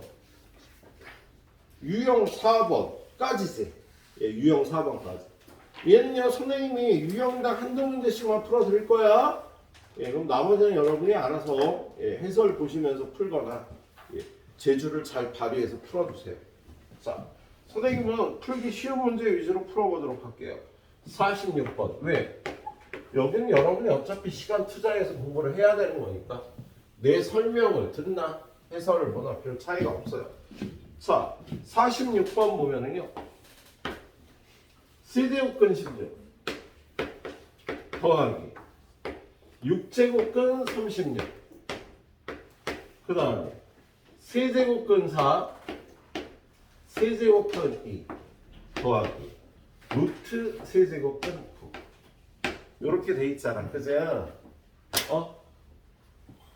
유형 4번까지지. 예, 유형 4번까지. 얘는요, 선생님이 유형당 한두 문제씩만 풀어드릴 거야. 예, 그럼 나머지는 여러분이 알아서 해설 보시면서 풀거나 재주를 잘 발휘해서 풀어주세요. 자, 선생님은 풀기 쉬운 문제 위주로 풀어보도록 할게요. 46번. 왜? 여기는 여러분이 어차피 시간 투자해서 공부를 해야 되는 거니까 내 설명을 듣나 해설을 보나 별 차이가 없어요. 자, 46번 보면은요, 세제곱근 16 더하기 6제곱근 36, 그 다음에 세제곱근 4 세제곱근 2 더하기 루트 세제곱근 9, 이렇게 돼 있잖아, 그죠?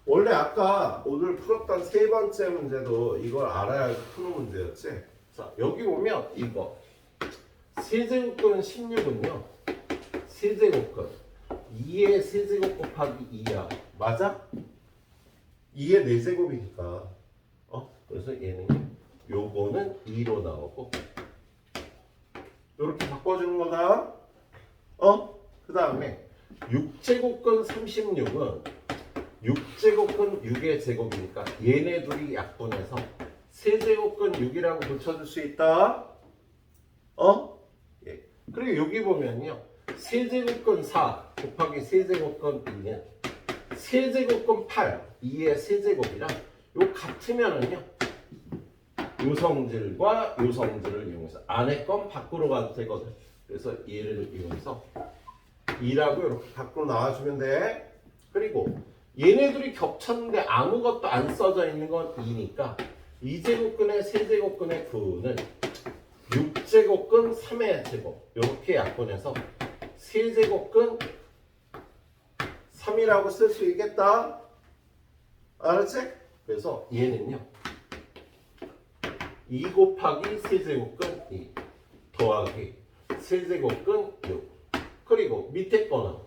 원래 아까 오늘 풀었던 세 번째 문제도 이걸 알아야 푸는 문제였지. 자, 여기 보면 이거 세제곱근 16은요, 세제곱근 2의 세제곱 곱하기 2야. 맞아? 2의 4제곱이니까. 그래서 얘는 요거는 2로 나오고 이렇게 바꿔주는 거다. 그 다음에 6제곱근 36은 6제곱근 6의 제곱이니까 얘네 둘이 약분해서 세제곱근 6이라고 붙여줄 수 있다. 예. 그리고 여기 보면요. 세제곱근 4 곱하기 세제곱근 2는 세제곱근 8 2의 세제곱이랑 요 같으면은요. 요 성질과 요 성질을 이용해서 안에 건 밖으로 가도 되거든. 그래서 얘를 이용해서 2라고 이렇게 밖으로 나와주면 돼. 그리고 얘네들이 겹쳤는데 아무것도 안 써져 있는 건 2니까 2제곱근의 세제곱근의 9는 6제곱근 3의 제곱 이렇게 약분해서 세제곱근 3이라고 쓸 수 있겠다. 알았지? 그래서 얘는요 2 곱하기 세제곱근 2 더하기 세제곱근 6 그리고 밑에 거는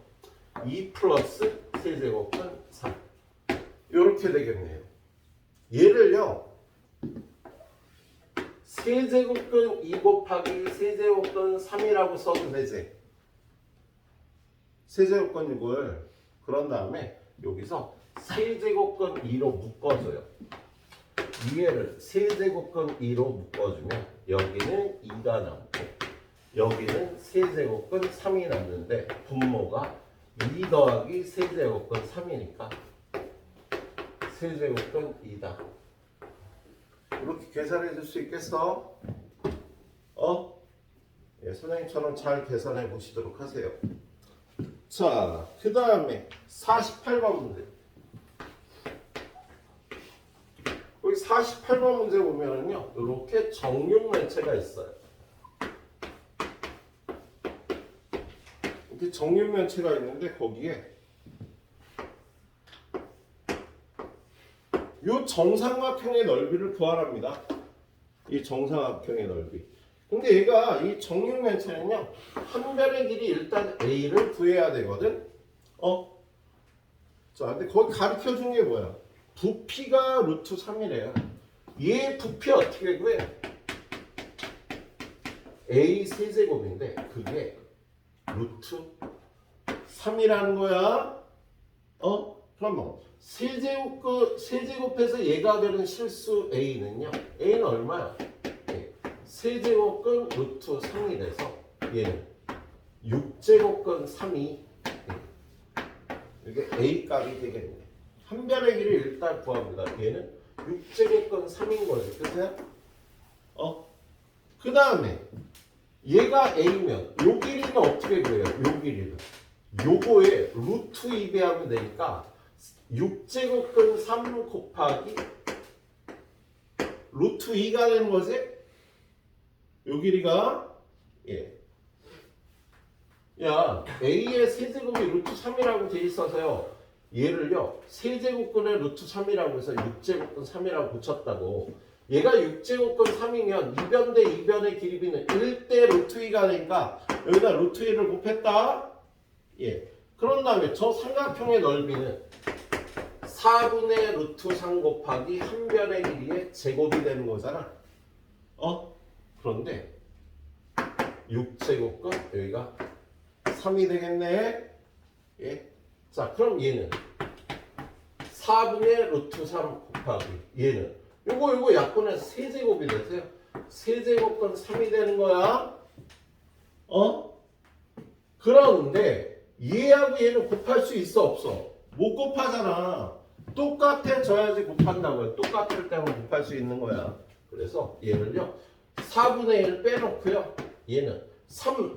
2 플러스 세제곱근 3 이렇게 되겠네요. 얘를요 세제곱근 2 곱하기 세제곱근 3이라고 써도 되지. 세제곱근 6을 그런 다음에 여기서 세제곱근 2로 묶어줘요. 위에를 세제곱근 2로 묶어주면 여기는 2가 남고 여기는 세제곱근 3이 남는데 분모가 2 더하기 세제곱근 3이니까 세제곱근 2다. 이렇게 계산해 줄 수 있겠어? 예, 선생님처럼 잘 계산해 보시도록 하세요. 자, 그 다음에 48번 문제. 여기 48번 문제 보면은요, 이렇게 정육면체가 있어요. 이렇게 정육면체가 있는데 거기에 이 정삼각형의 넓이를 구하랍니다. 이 정삼각형의 넓이. 근데 얘가 이 정육면체는요 한 변의 길이 일단 a를 구해야 되거든. 자, 근데 거기 가르쳐 준 게 뭐야? 부피가 루트 3이래요. 얘 부피 어떻게 구해? a 세제곱인데 그게 루트 3이라는 거야. 그러면 세제곱해서 얘가 되는 실수 a는요. a는 얼마야? 세제곱근 루트 3이 돼서 얘는 6제곱근 3이 이게 a 값이 되겠네. 한 변의 길이 일단 구합니다. 얘는 6제곱근 3인 거지. 그죠? 그 다음에 얘가 a면 요 길이는 어떻게 구해요? 요 길이는 요거에 루트 2 배하면 되니까 6제곱근 3 곱하기 루트 2가 되는 거지? 요 길이가 야 a의 세제곱이 루트 3이라고 돼 있어서요 얘를요 세제곱근의 루트 3이라고 해서 6제곱근 3이라고 붙였다고. 얘가 6제곱근 3이면 2변 대 2변의 길이비는 1대 루트 2가 되니까 여기다 루트 2를 곱했다. 그런 다음에 저 삼각형의 넓이는 4분의 루트 3 곱하기 한 변의 길이의 제곱이 되는 거잖아. 그런데 6제곱근 여기가 3이 되겠네. 자, 그럼 얘는 4분의 루트 3 곱하기 얘는 요거 약분해서 세제곱이 되세요. 세제곱근 3이 되는 거야. 그런데 얘하고 얘는 곱할 수 있어 없어? 못 곱하잖아. 똑같아져야지 곱한다고요. 똑같을 때만 곱할 수 있는 거야. 그래서 얘는요 4분의 1 빼놓고요 얘는 3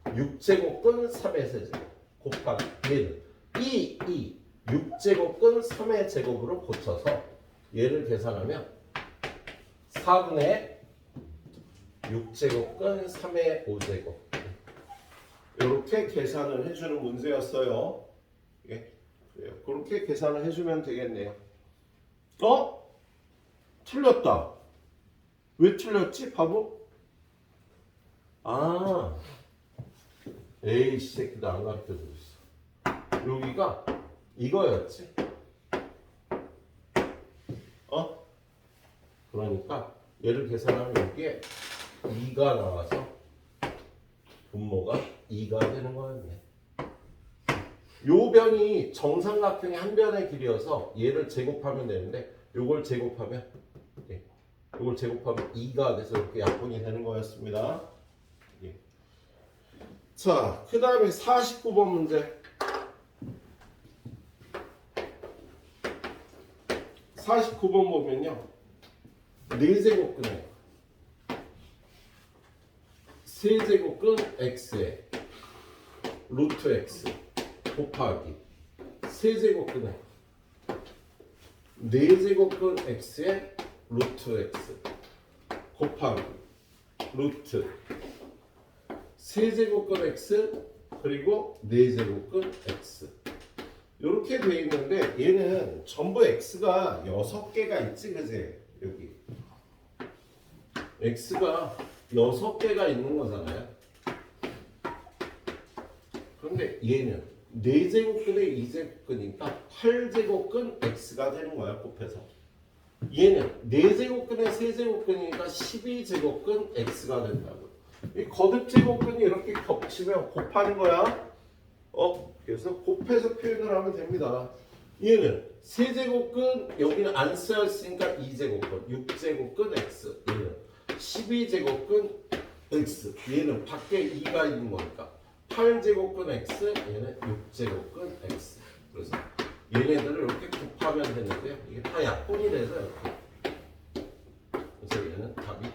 6제곱근 3의 세제곱 곱하기 얘는 2 6제곱근 3의 제곱으로 고쳐서 얘를 계산하면 4분의 6제곱근 3의 5제곱 이렇게 계산을 해주는 문제였어요. 그렇게 계산을 해주면 되겠네요. 틀렸다. 왜 틀렸지? 바보? 에이 새끼도 안 가르쳐주고 있어. 여기가 이거였지. 그러니까 얘를 계산하면 여기에 2가 나와서 분모가 2가 되는 거였네. 요 변이 정삼각형의 한 변의 길이어서 얘를 제곱하면 되는데 요걸 제곱하면 2가 돼서 이렇게 약분이 되는 거였습니다. 예. 자, 그 다음에 49번 문제. 49번 보면요. 4제곱근에 세제곱근 x에 루트 x 곱하기 세제곱근에 4제곱근 x에 루트 x 곱하기 루트 세제곱근 x 그리고 4제곱근 x 이렇게 돼 있는데 얘는 전부 x가 6개가 있지 그지? 여기 x가 6개가 있는 거잖아요. 그런데 얘는 4제곱근에 2제곱근이니까 8제곱근 x가 되는 거야 곱해서. 얘는 4제곱근에 3제곱근이니까 12제곱근 x가 된다고. 이 거듭 제곱근이 이렇게 겹치면 곱하는 거야. 그래서 곱해서 표현을 하면 됩니다. 얘는 세제곱근 여기는 안 쓰였으니까 2제곱근 6제곱근 x. 얘는 12제곱근 x. 얘는 밖에 2가 있는 거니까 8제곱근 x. 얘는 6제곱근 x. 그래서 얘네들을 이렇게 곱하면 되는데요. 이게 다 약분이 돼서 이렇게. 그래서 얘는 답이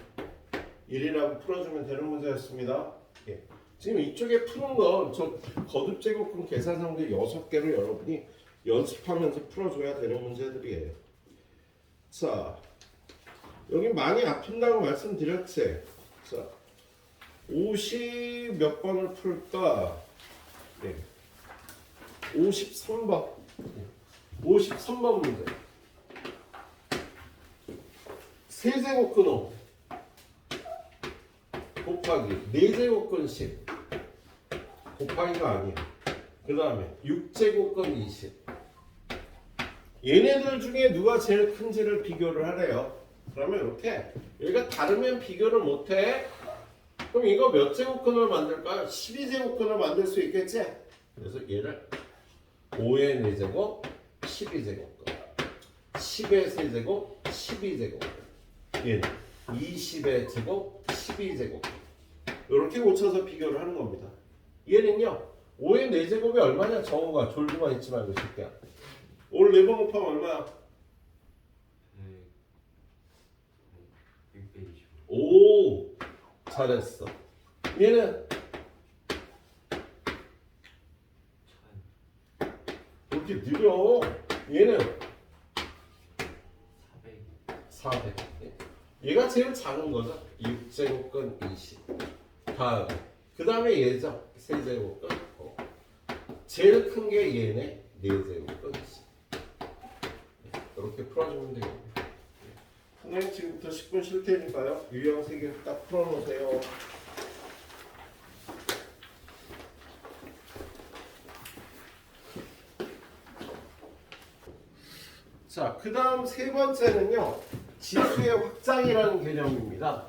1이라고 풀어주면 되는 문제였습니다. 예. 지금 이쪽에 푸는 건 저 거듭 제곱근 계산상대 6개를 여러분이 연습하면서 풀어줘야 되는 문제들이에요. 자, 여기 많이 아픈다고 말씀드렸지. 자, 50 몇 번을 풀까? 네. 53번. 53번 문제. 세제곱근 5 곱하기 4제곱근 10 곱하기가 아니야. 그 다음에 6제곱근 20. 얘네들 중에 누가 제일 큰지를 비교를 하래요. 그러면 이렇게 여기가 다르면 비교를 못해. 그럼 이거 몇 제곱근을 만들까요? 12제곱근을 만들 수 있겠지? 그래서 얘를 5의 4제곱 12제곱근 10의 세제곱 12제곱근 얘는 20의 제곱 12제곱 이렇게 고쳐서 비교를 하는 겁니다. 얘는요 5의 4제곱이 얼마냐? 정우가 졸고만 있지 말고 새끼야. 5를 4번 곱하면 얼마야? 625. 오 잘했어. 얘는 이렇게 느려. 얘는 400. 얘가 제일 작은 거죠. 6제곱근 20. 다음 그 다음에 얘죠. 세제곱근 5. 제일 큰 게 얘네 4제곱근 10. 이렇게 풀어주면 되겠네요. 선생님 지금부터 10분 쉴 테니까요. 유형 3개 딱 풀어놓으세요. 자, 그 다음 세 번째는요. 지수의 확장이라는 개념입니다.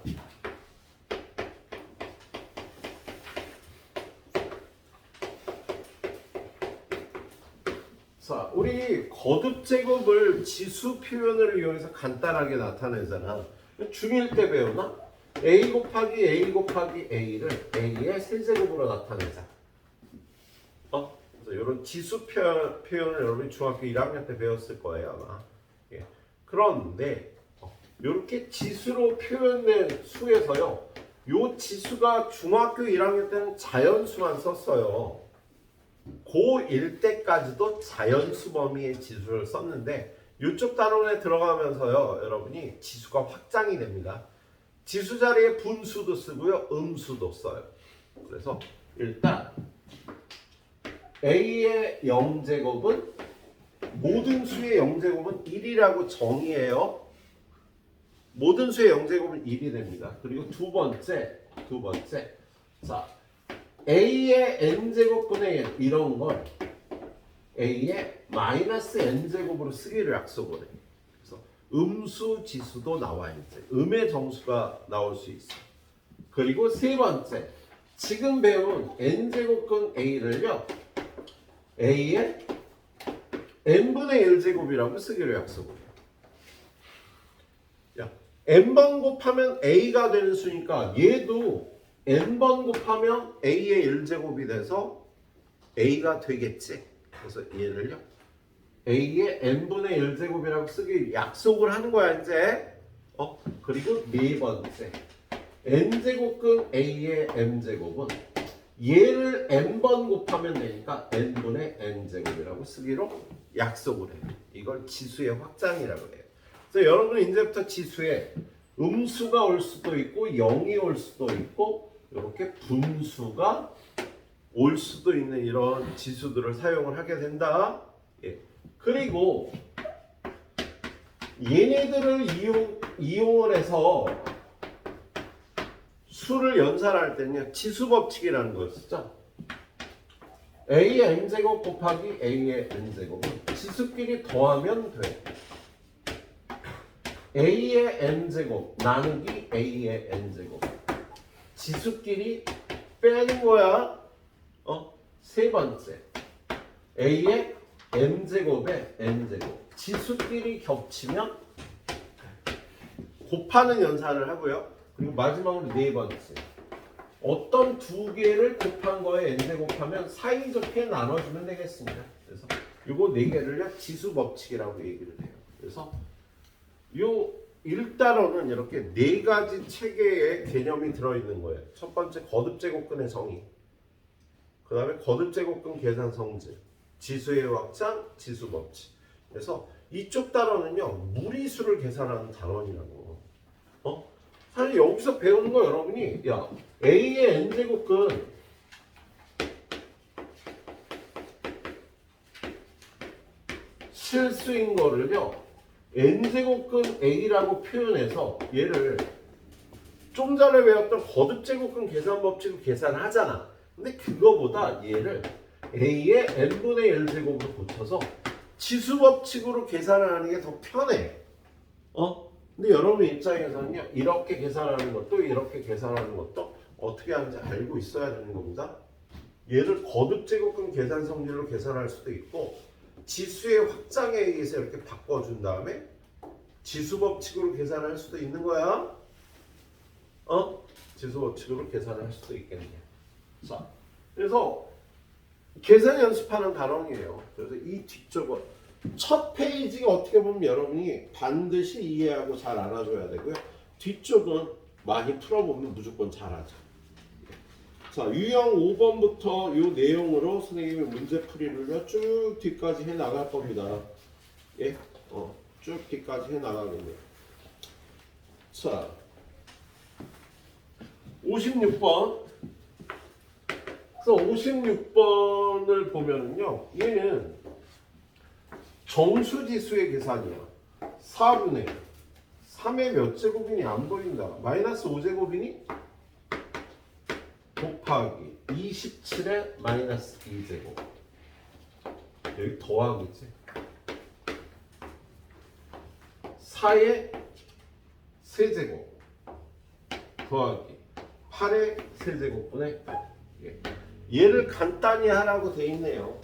자, 우리 거듭 제곱을 지수 표현을 이용해서 간단하게 나타내잖아. 중1 때 배우나? a 곱하기 a 곱하기 a를 a의 세제곱으로 나타내자. 그래서 이런 지수 표현을 여러분이 중학교 1학년 때 배웠을 거예요 아마. 예. 그런데 이렇게 지수로 표현된 수에서요. 요 지수가 중학교 1학년 때는 자연수만 썼어요. 고1 때까지도 자연수 범위의 지수를 썼는데 이쪽 단원에 들어가면서요. 여러분이 지수가 확장이 됩니다. 지수 자리에 분수도 쓰고요. 음수도 써요. 그래서 일단 a의 0제곱은 모든 수의 0제곱은 1이라고 정의해요. 모든 수의 0제곱은 1이 됩니다. 그리고 두 번째 자 a의 n제곱분의 1 이런 걸 a의 마이너스 n제곱으로 쓰기로 약속을 해. 그래서 음수 지수도 나와 이제 음의 정수가 나올 수 있어. 그리고 세 번째, 지금 배운 n제곱근 a를요 a의 n분의 1제곱이라고 쓰기로 약속을 해. 야, n번 곱하면 a가 되는 수니까 얘도 n번 곱하면 a의 1제곱이 돼서 a가 되겠지. 그래서 얘를요 a의 n분의 1제곱이라고 쓰기 약속을 하는 거야 이제. 그리고 네 번째, n제곱근 a의 m제곱은 얘를 n번 곱하면 되니까 n분의 n제곱이라고 쓰기로 약속을 해요. 이걸 지수의 확장이라고 해요. 그래서 여러분은 이제부터 지수에 음수가 올 수도 있고 0이 올 수도 있고 이렇게 분수가 올 수도 있는 이런 지수들을 사용을 하게 된다. 예. 그리고 얘네들을 이용을 해서 수를 연산할 때는요 지수 법칙이라는 걸 쓰죠. a의 n제곱 곱하기 a의 n제곱은 지수끼리 더하면 돼. a의 n제곱 나누기 a의 n제곱 지수끼리 빼는 거야. 세 번째, a의 m제곱에 n제곱 지수끼리 겹치면 곱하는 연산을 하고요. 그리고 마지막으로 네 번째, 어떤 두 개를 곱한 거에 n제곱하면 사이좋게 나눠주면 되겠습니다. 그래서 요거 네 개를요 지수 법칙이라고 얘기를 해요. 그래서 요 일단어는 이렇게 네 가지 체계의 개념이 들어있는 거예요. 첫 번째, 거듭제곱근의 정의, 그 다음에 거듭제곱근 계산 성질, 지수의 확장, 지수 법칙. 그래서 이쪽 단어는요 무리수를 계산하는 단원이라고. 사실 여기서 배우는 거 여러분이 a의 n제곱근 실수인 거를요 n제곱근 a라고 표현해서 얘를 좀 전에 배웠던 거듭제곱근 계산 법칙으로 계산하잖아. 근데 그거보다 얘를 a의 n분의 1제곱으로 고쳐서 지수 법칙으로 계산하는 게 더 편해. 근데 여러분 입장에서는요 이렇게 계산하는 것도 이렇게 계산하는 것도 어떻게 하는지 알고 있어야 되는 겁니다. 얘를 거듭제곱근 계산 성질로 계산할 수도 있고 지수의 확장에 의해서 이렇게 바꿔준 다음에 지수 법칙으로 계산할 수도 있는 거야. 지수 법칙으로 계산할 수도 있겠네요. 자, 그래서 계산 연습하는 단원이에요. 그래서 이 뒤쪽은 첫 페이지가 어떻게 보면 여러분이 반드시 이해하고 잘 알아줘야 되고요. 뒤쪽은 많이 풀어보면 무조건 잘하죠. 자, 유형 5번부터 이 내용으로 선생님이 문제풀이를 쭉 뒤까지 해 나갈 겁니다. 예, 쭉 뒤까지 해 나가겠네요. 자, 56번. 그래서 56번을 보면은요, 얘는 정수지수의 계산이야. 4분의 3의 몇 제곱이니 안 보인다. 마이너스 5제곱이니? 곱하기 27의 마이너스 2제곱. 여기 더하기지. 4의 세제곱 더하기 8의 세제곱분의 8. 얘를 간단히 하라고 돼 있네요.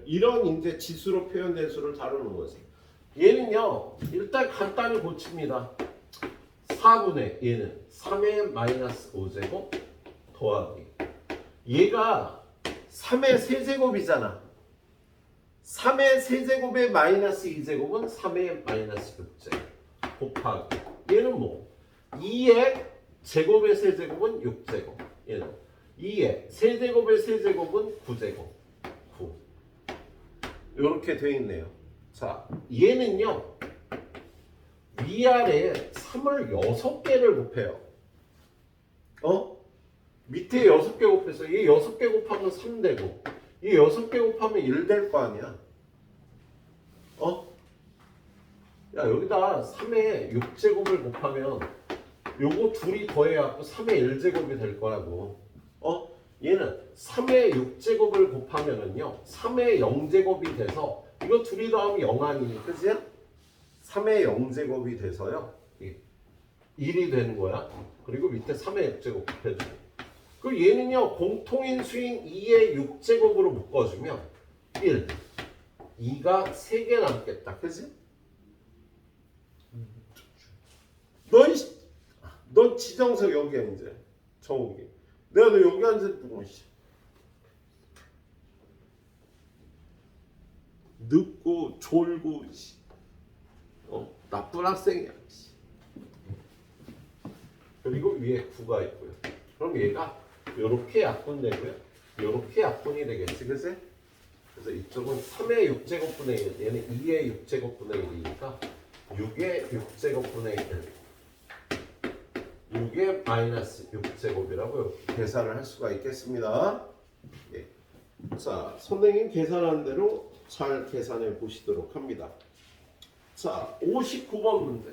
이런 이제 지수로 표현된 수를 다루는 거지. 얘는요 일단 간단히 고칩니다. 4분의 얘는 3의 마이너스 5제곱 더하기 얘가 3의 세제곱이잖아. 3의 세제곱의 마이너스 2제곱은 3의 마이너스 6제곱 곱하기 얘는 뭐 2의 제곱의 세제곱은 6제곱 얘는 2의 세제곱의 세제곱은 9제곱 9 이렇게 되어 있네요. 자, 얘는요 위아래에 3을 6개를 곱해요. 밑에 6개 곱해서 얘 6개 곱하면 3 되고 얘 6개 곱하면 1 될 거 아니야. 야, 여기다 3의 6제곱을 곱하면 요거 둘이 더해갖고 3의 1제곱이 될 거라고. 얘는 3의 6제곱을 곱하면은요 3의 0제곱이 돼서 이거 둘이 더하면 0 아니니 그치? 3의 0제곱이 돼서요 1이 되는 거야. 그리고 밑에 3의 6제곱 곱해주고 그 얘는요 공통인 수인 2의 6제곱으로 묶어주면 1 2가 3개 남겠다 그치? 넌 지정석 여기야 이제 정욱이 내가 너 여기 앉았던 늦고 졸고 나쁜 학생이야 그리고 위에 9가 있고요 그럼 얘가 요렇게 약분되고요 요렇게 약분이 되겠지 그치? 그래서 이쪽은 3의 6제곱분의 1 얘는 2의 6제곱분의 1이니까 6의 6제곱분의 1 6의 마이너스 6제곱이라고 이렇게 계산을 할 수가 있겠습니다. 예. 자, 선생님 계산한 대로 잘 계산해 보시도록 합니다. 자, 59번 문제.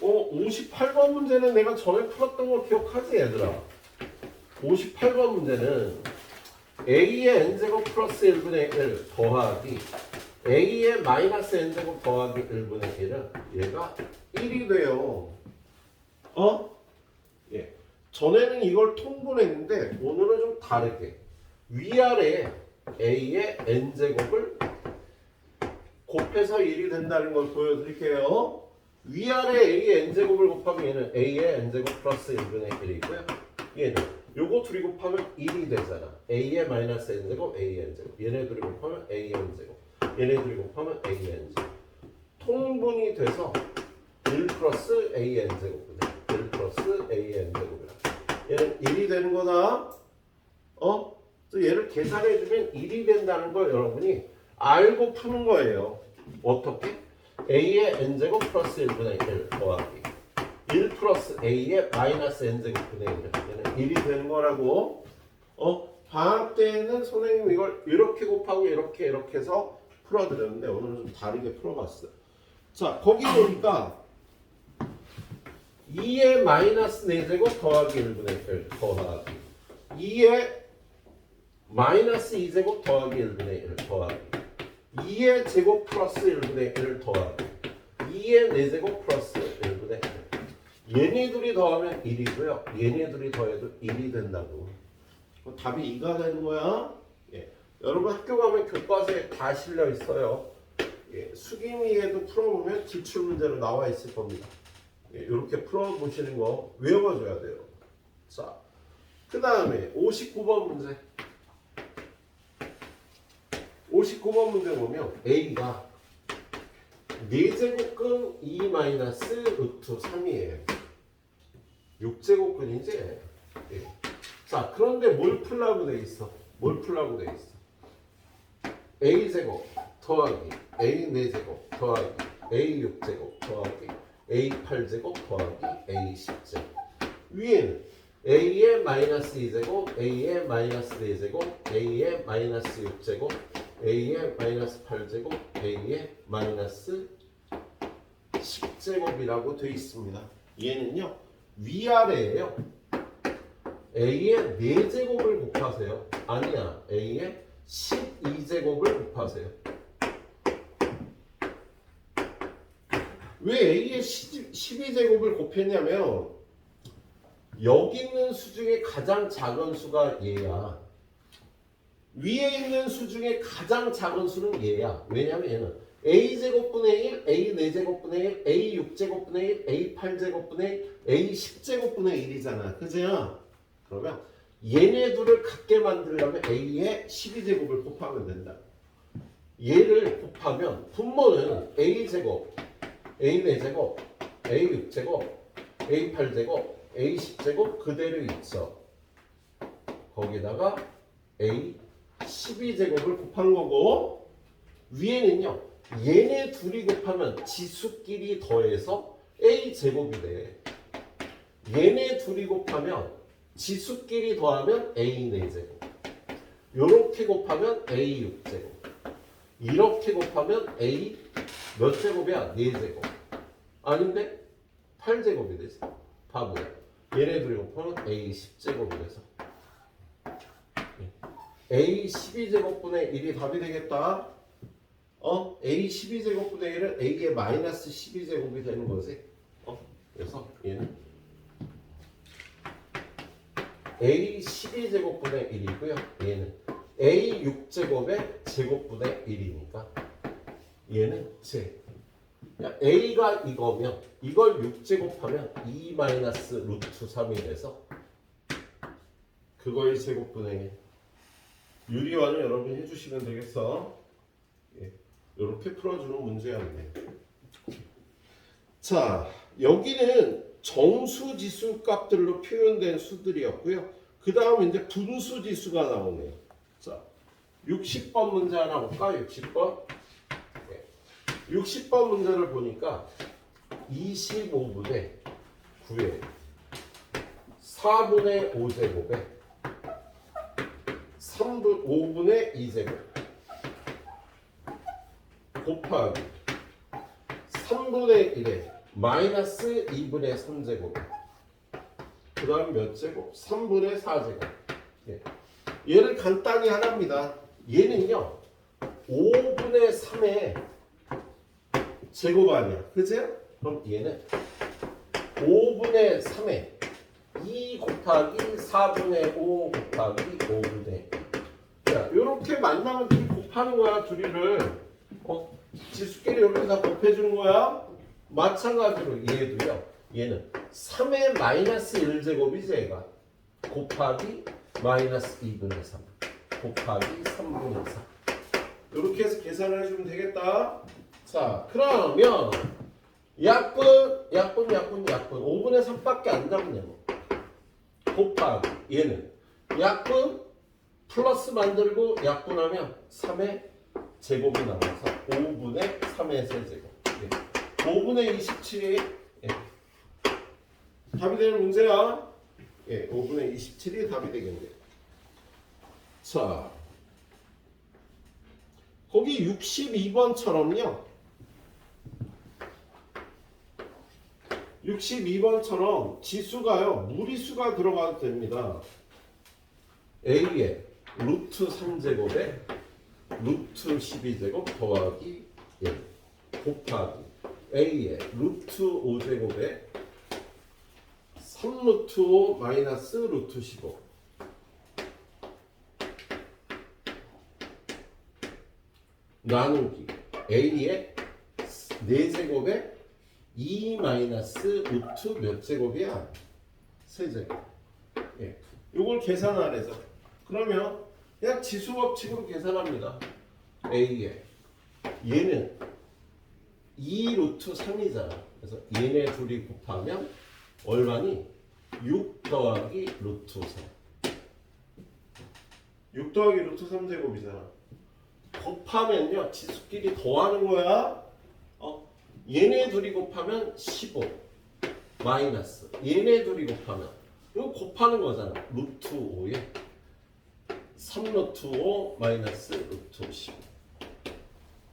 58번 문제는 내가 전에 풀었던 거 기억하지 얘들아? 58번 문제는 a의 n제곱 플러스 1분의 1 더하기 a의 마이너스 n제곱 더하기 1분의 1은 얘가 1이 돼요. 예. 전에는 이걸 통분했는데 오늘은 좀 다르게 위아래 a의 n제곱을 곱해서 1이 된다는 걸 보여드릴게요. 위아래 a의 n제곱을 곱하면 얘는 a의 n제곱 플러스 1분의 1이고요. 얘는 요거 둘이 곱하면 1이 되잖아. a의 마이너스 n제곱 a의 n제곱 얘네 둘이 곱하면 a의 n제곱 얘네 둘이 곱하면 a의 n제곱 통분이 돼서 1 플러스 a의 n제곱분의 1 플러스 a의 n제곱이라 얘는 1이 되는 거다. 또 얘를 계산해주면 1이 된다는 걸 여러분이 알고 푸는 거예요. 어떻게? a의 n제곱 플러스 1분의 1 더하기 1 플러스 a의 마이너스 n제곱분의 1 얘는 1이 되는 거라고. 방학 때는 선생님 이걸 이렇게 곱하고 이렇게 해서 풀어드렸는데 오늘은 좀 다르게 풀어봤어요. 자 거기 보니까 2의 마이너스 4제곱 더하기 1분의 1 더하기 2의 마이너스 2제곱 더하기 1분의 1 더하기 2의 제곱 플러스 1분의 1 더하기 2의 4제곱 플러스 1분의 1 얘네 둘이 더하면 1이고요 얘네 둘이 더해도 1이 된다고. 답이 2가 되는 거야. 예. 여러분 학교 가면 교과서에 다 실려 있어요. 예. 수기미에도 풀어보면 기출문제로 나와 있을 겁니다. 예. 이렇게 풀어보시는 거 외워줘야 돼요. 자, 그 다음에 59번 문제. 59번 문제 보면 A가 4제곱근 2 마이너스 루트 3이에요. 6제곱근이지? 예. 자, 그런데 뭘 풀라고 돼 있어? A제곱 더하기 A4제곱 더하기 A6제곱 더하기 A8제곱 더하기 A10제곱 위에는 A의 마이너스 2제곱 A의 마이너스 4제곱 A의 마이너스 6제곱 A의 마이너스 8제곱 A의 마이너스 10제곱이라고 되어 있습니다. 얘는요 위아래예요. A의 4제곱을 곱하세요. 아니야. A의 12제곱을 곱하세요. 왜 A의 12제곱을 곱했냐면 여기 있는 수 중에 가장 작은 수가 얘야. 위에 있는 수 중에 가장 작은 수는 얘야. 왜냐면 얘는 A제곱분의 1, A4제곱분의 1, A6제곱분의 1, A8제곱분의 1, A10제곱분의 1이잖아. 그죠? 그러면 얘네 둘을 같게 만들려면 A의 12제곱을 곱하면 된다. 얘를 곱하면 분모는 A제곱, A4제곱, A6제곱, A8제곱, A10제곱 그대로 있어. 거기다가 A12제곱을 곱한 거고 위에는요. 얘네 둘이 곱하면 지수끼리 더해서 A제곱이 돼. 얘네 둘이 곱하면 지수끼리 더하면 A4제곱 요렇게 곱하면 A6제곱 이렇게 곱하면 A 몇 제곱이야? 4제곱 아닌데? 8제곱이 되지. 바보야. 얘네 둘이 곱하면 A 10제곱이 돼서 A 12제곱분의 1이 답이 되겠다. A 12제곱분의 1은 A의 마이너스 12제곱이 되는 거지. 그래서 얘는 A 12제곱분의 1이고요. 얘는 A 6제곱의 제곱분의 1이니까 얘는 제. A가 이거면 이걸 6제곱하면 2 마이너스 루트 3이 돼서 그거의 제곱분의 1. 유리화는 여러분이 해주시면 되겠어. 이렇게 풀어주는 문제였네. 자, 여기는 정수지수 값들로 표현된 수들이었고요. 그 다음 이제 분수지수가 나오네요. 자, 60번 문제 하나 볼까? 60번. 60번 문제를 보니까 25분의 9에 4분의 5제곱에 5분의 2제곱 곱하기 3분의 1에 마이너스 2분의 3제곱 그 다음 몇 제곱? 3분의 4제곱. 얘를 간단히 하랍니다. 얘는요 5분의 3의 제곱 아니야, 그죠? 그럼 얘는 5분의 3에 2 곱하기 4분의 5 곱하기 5분의 1. 자, 요렇게 만나면 둘이 곱하는 거야, 둘이를. 지수끼리 이렇게 다 곱해주는 거야. 마찬가지로 얘도요. 얘는 3의 마이너스 1제곱이지, 얘가. 곱하기 마이너스 2분의 3 곱하기 3분의 4. 이렇게 해서 계산을 해주면 되겠다. 자, 그러면 약분 5분의 3밖에 안 남냐 뭐. 곱하기 얘는 약분 플러스 만들고 약분하면 3의 제곱이 나와서 5분의 3의 세제곱. 5분의 27이 답이 되는 문제야. 5분의 27이 답이 되겠네요. 자, 거기 62번처럼요. 62번처럼 지수가요. 무리수가 들어가도 됩니다. A에 루트 3제곱에 루트 12제곱 더하기 1 곱하기 A에 루트 5제곱에 3루트 5 마이너스 루트 15 나누기 A에 4제곱에 2 마이너스 루트 몇 제곱이야? 세제곱. 이걸 계산하래서 그러면 그냥 지수 법칙으로 계산합니다. A에 얘는 2 루트 3이잖아. 그래서 얘네 둘이 곱하면 얼마니? 6 더하기 루트 3. 6 더하기 루트 3제곱이잖아. 곱하면요 지수끼리 더하는 거야. 얘네 둘이 곱하면 15 마이너스 얘네 둘이 곱하면 이거 곱하는 거잖아. 루트 5에 3루트 5 마이너스 루트 15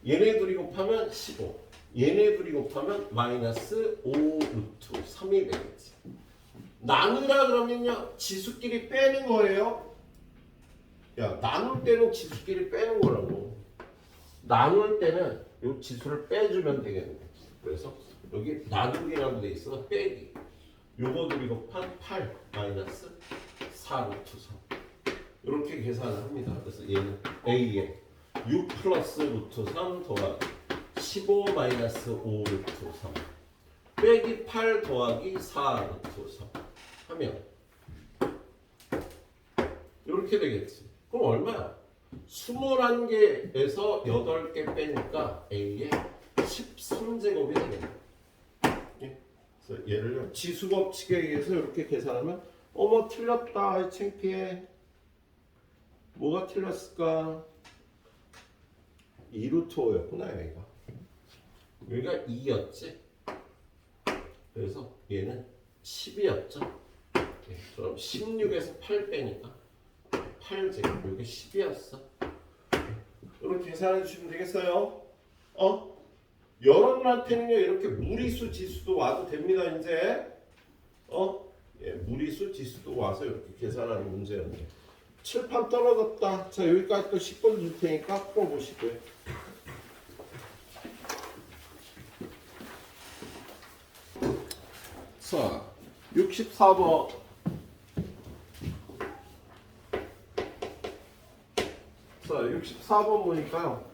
얘네 둘이 곱하면 15 얘네 둘이 곱하면 마이너스 5 루트 3이 되겠지. 나누라 그러면요 지수끼리 빼는 거예요. 야, 나눌 때는 지수끼리 빼는 거라고. 나눌 때는 이 지수를 빼주면 되겠네. 그래서 여기 나누기라고 돼 있어. 빼기. 요거 둘이 곱한 8 마이너스 4 루트 3. 이렇게 계산을 합니다. 그래서 얘는 A에 6 플러스 루트 3 더하기 15 마이너스 5 루트 3 빼기 8 더하기 4 루트 3 하면 이렇게 되겠지. 그럼 얼마야? 21개에서 8개 빼니까 A에 13제곱이 되겠네. 그래서 얘를 지수 법칙에 의해서 이렇게 계산하면 어머 틀렸다. 창피해. 뭐가 틀렸을까? 2루트 5였구나 여기가. 여기가 2였지. 그래서 얘는 10이었죠. 그럼 16에서 8 빼니까 8제곱. 여기 10이었어. 이렇게 계산해 주시면 되겠어요. 여러분한테는요 이렇게 무리수 지수도 와도 됩니다. 이제 예, 무리수 지수도 와서 이렇게 계산하는 문제였네요. 칠판 떨어졌다. 자 여기까지 또 10분 줄 테니까 풀어보시고요. 자 64번. 자 64번 보니까요.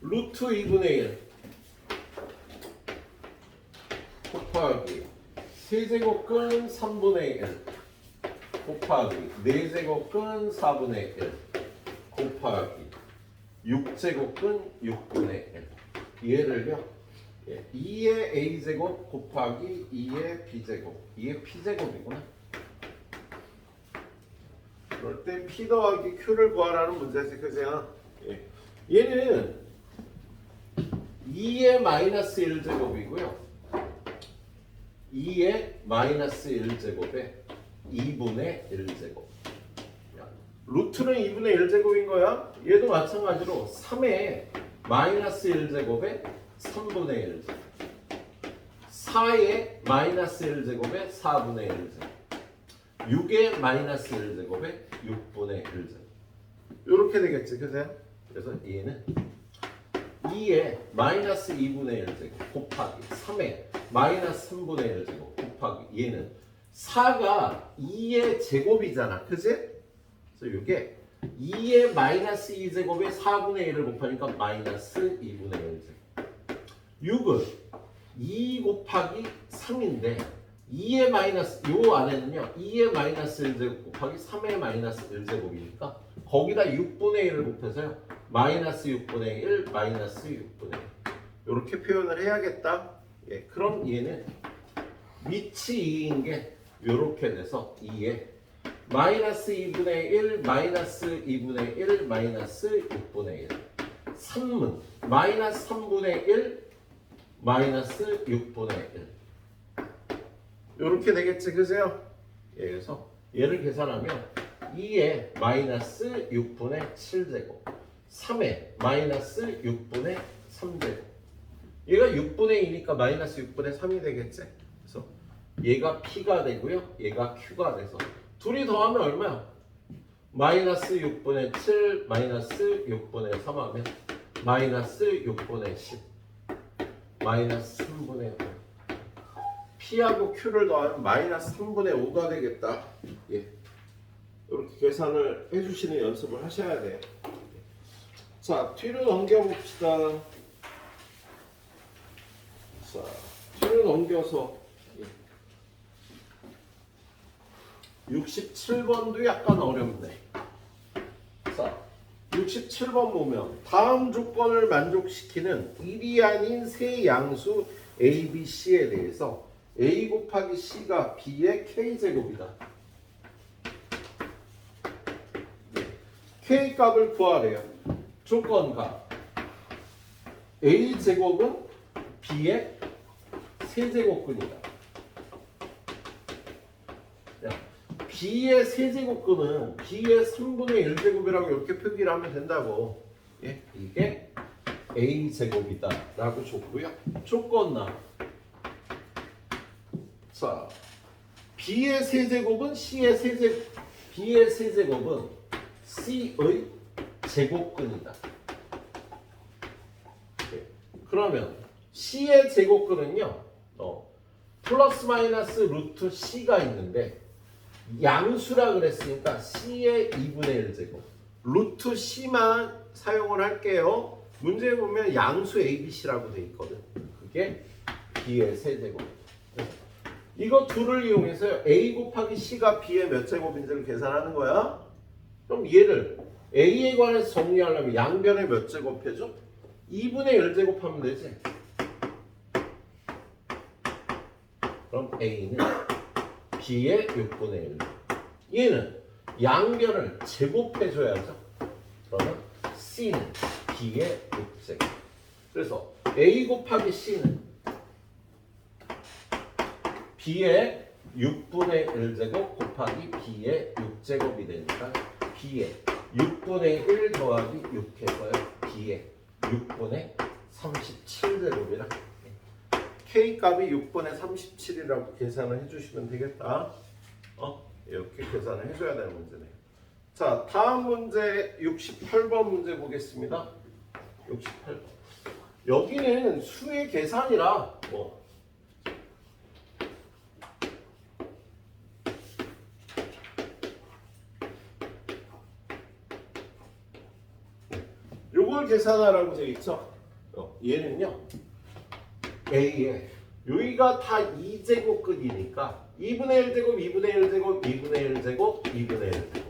루트 2분의 1 곱하기 세제곱근 3분의 1 곱하기 4제곱근 4분의 1 곱하기 6제곱근 6분의 1 얘를요 2의 a제곱 곱하기 2의 b제곱 2의 p제곱이구나. 그럴 때 p 더하기 q를 구하라는 문제지. 그죠? 예. 얘는 2의 마이너스 1제곱이고요 2의 마이너스 1제곱에 2분의 1제곱. 루트는 2분의 1제곱인 거야. 얘도 마찬가지로 3의 마이너스 1제곱에 3분의 1제곱 4의 마이너스 1제곱에 4분의 1제곱 6의 마이너스 1제곱에 6분의 1제곱 이렇게 되겠지. 그죠? 그래서 얘는 2의 마이너스 2분의 1제곱 곱하기 3의 마이너스 3분의 1제곱 곱하기 얘는 4가 2의 제곱이잖아. 그치? 그래서 이게 2의 마이너스 2제곱에 4분의 1을 곱하니까 마이너스 2분의 1제곱 6은 2 곱하기 3인데 2의 마이너스 요 안에는요 2의 마이너스 1제곱 곱하기 3의 마이너스 1제곱이니까 거기다 6분의 1을 곱해서요 마이너스 6분의 1 마이너스 6분의 1 이렇게 표현을 해야겠다. 예, 그럼 얘는 밑이 2인 게 이렇게 돼서 2에 마이너스 2분의 1 마이너스 2분의 1 마이너스 6분의 1 3은 마이너스 3분의 1 마이너스 6분의 1 이렇게 되겠지. 그죠? 예, 그래서 얘를 계산하면 2의 마이너스 6분의 7제곱 3의 마이너스 6분의 3제곱 얘가 6분의 2니까 마이너스 6분의 3이 되겠지. 그래서 얘가 P가 되고요 얘가 Q가 돼서 둘이 더하면 얼마야? 마이너스 6분의 7 마이너스 6분의 3 하면 마이너스 6분의 10 마이너스 3분의 5 P하고 Q를 더하면 마이너스 3분의 5가 되겠다. 예. 이렇게 계산을 해주시는 연습을 하셔야 돼요. 자, 뒤로 넘겨봅시다. 자, 뒤로 넘겨서 67번도 약간 어렵네. 자, 67번 보면 다음 조건을 만족시키는 1이 아닌 세 양수 A, B, C에 대해서 A 곱하기 C가 B의 K제곱이다. K 값을 구하래요. 조건가 A제곱은 B의 세제곱근이다. B의 세제곱근은 B의 3분의 1제곱이라고 이렇게 표기를 하면 된다고. 예? 이게 A제곱이다 라고 줬고요. 조건나 자, B의 세제곱은 C의 세제곱 B의 세제곱은 C의 제곱근이다. 네. 그러면 C의 제곱근은요 플러스 마이너스 루트 C가 있는데 양수라 그랬으니까 C의 2분의 1제곱 루트 C만 사용을 할게요. 문제에 보면 양수 ABC라고 돼 있거든. 그게 B의 세제곱. 이거 둘을 이용해서 A 곱하기 C가 B의 몇 제곱인지를 계산하는 거야. 그럼 얘를 A에 관해서 정리하려면 양변에 몇 제곱 해줘? 2분의 1제곱 하면 되지. 그럼 A는 B의 6분의 1. 얘는 양변을 제곱해줘야죠. 그러면 C는 B의 6제곱. 그래서 A 곱하기 C는 B의 6분의 1제곱 곱하기 B의 6제곱이 되니까 B의 6분의 1 더하기 6 해서요. B의 6분의 3 37제곱이라 K 값이 6분의 37이라고 계산을 해주시면 되겠다. 이렇게 계산을 해줘야 되는 문제네요. 자, 다음 문제 68번 문제 보겠습니다. 68번. 여기는 수의 계산이라 요걸 계산하라고 되어 있죠. 얘는요 A에 여기가 다 2제곱 끝이니까 2분의 1제곱, 2분의 1제곱, 2분의 1제곱, 2분의 1제곱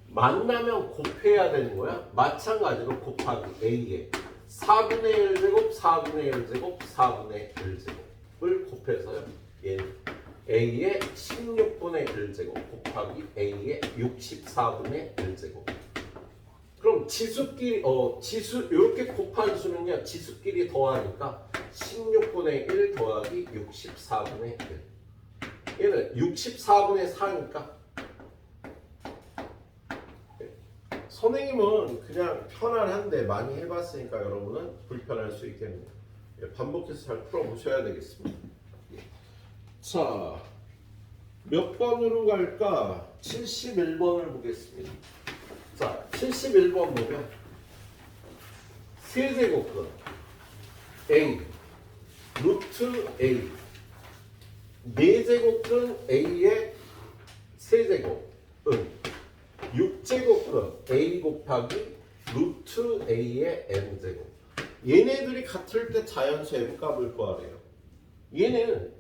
만나면 곱해야 되는 거야. 마찬가지로 곱하기 A에 4분의 1제곱, 4분의 1제곱, 4분의 1제곱을 곱해서요. 얘는 A의 16분의 1제곱 곱하기 A의 64분의 1제곱. 그럼 지수끼리 지수 이렇게 곱한 수는요. 지수끼리 더하니까 16분의 1 더하기 64분의 1. 얘는 64분의 4니까 선생님은 그냥 편안한데 많이 해봤으니까 여러분은 불편할 수 있겠네요. 반복해서 잘 풀어보셔야 되겠습니다. 자, 몇 번으로 갈까? 71번을 보겠습니다. 자, 71번 보면 세제곱근 A, 루트 A, 네제곱근 A의 세제곱은 6제곱근 A 곱하기 루트 A의 N제곱. 얘네들이 같을 때 자연수 M값을 구하래요. 얘는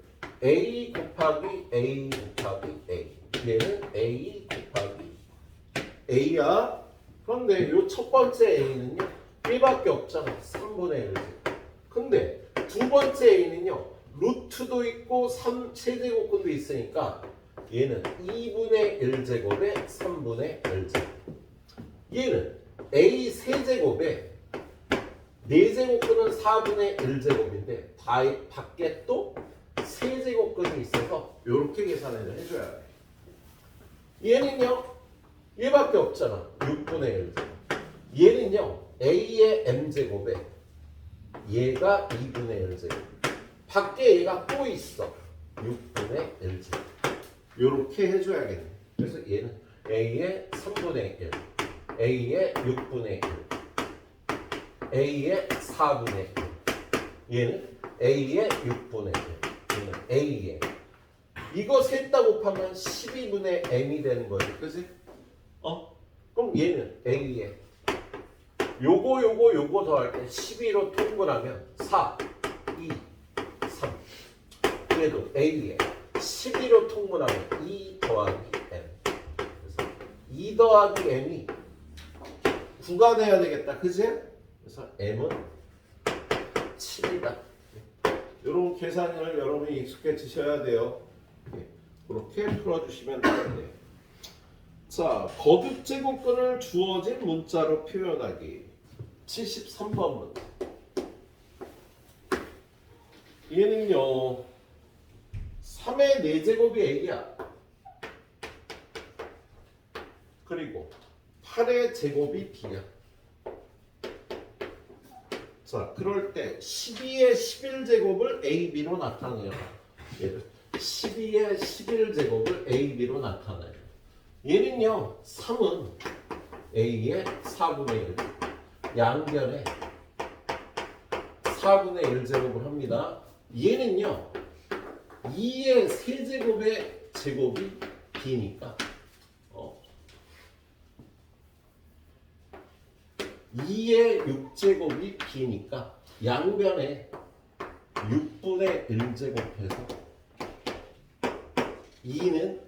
A 곱하기 A 곱하기 A. 얘는 A 곱하기 A야. 그런데 요 첫 번째 A는요 1밖에 없잖아. 3분의 1. 근데 두 번째 A는요 루트도 있고 3세제곱근도 있으니까 얘는 2분의 1제곱에 3분의 1제곱. 얘는 A 세제곱에 4제곱근은 4분의 1제곱인데 밖에 또 세제곱근이 있어서 이렇게 계산을 해줘야 돼. 얘는요 얘밖에 없잖아. 6분의 1제곱. 얘는요 A의 M제곱에 얘가 2분의 1제곱. 밖에 얘가 또 있어. 6분의 1제곱. 요렇게 해줘야겠네. 그래서 얘는 A의 3분의 1, A의 6분의 1, A의 4분의 1, 얘는 A의 6분의 1, 얘는 A의 이거 셋 다 곱하면 12분의 M이 되는 거지, 그치? 그럼 얘는 A의 요거 더할 때 12로 통분하면 4, 2, 3 그래도 A의 12로 통분하면 2 더하기 M. 그래서 2 더하기 M이 9가 돼야 되겠다. 그치? 그래서 M은 7이다. 이런 계산을 여러분이 익숙해지셔야 돼요. 그렇게 풀어주시면 되겠네요. 자, 거듭제곱근을 주어진 문자로 표현하기. 73번 문제. 얘는요 3의 4제곱이 A야. 그리고 8의 제곱이 B야. 자, 그럴 때 12의 11제곱을 AB로 나타내요. 얘를 12의 11제곱을 AB로 나타내요. 얘는요 3은 A의 4분의 1 양변에 4분의 1제곱을 합니다. 얘는요 2의 세제곱의 제곱이 B니까 2의 6제곱이 B니까 양변에 6분의 1제곱해서 2는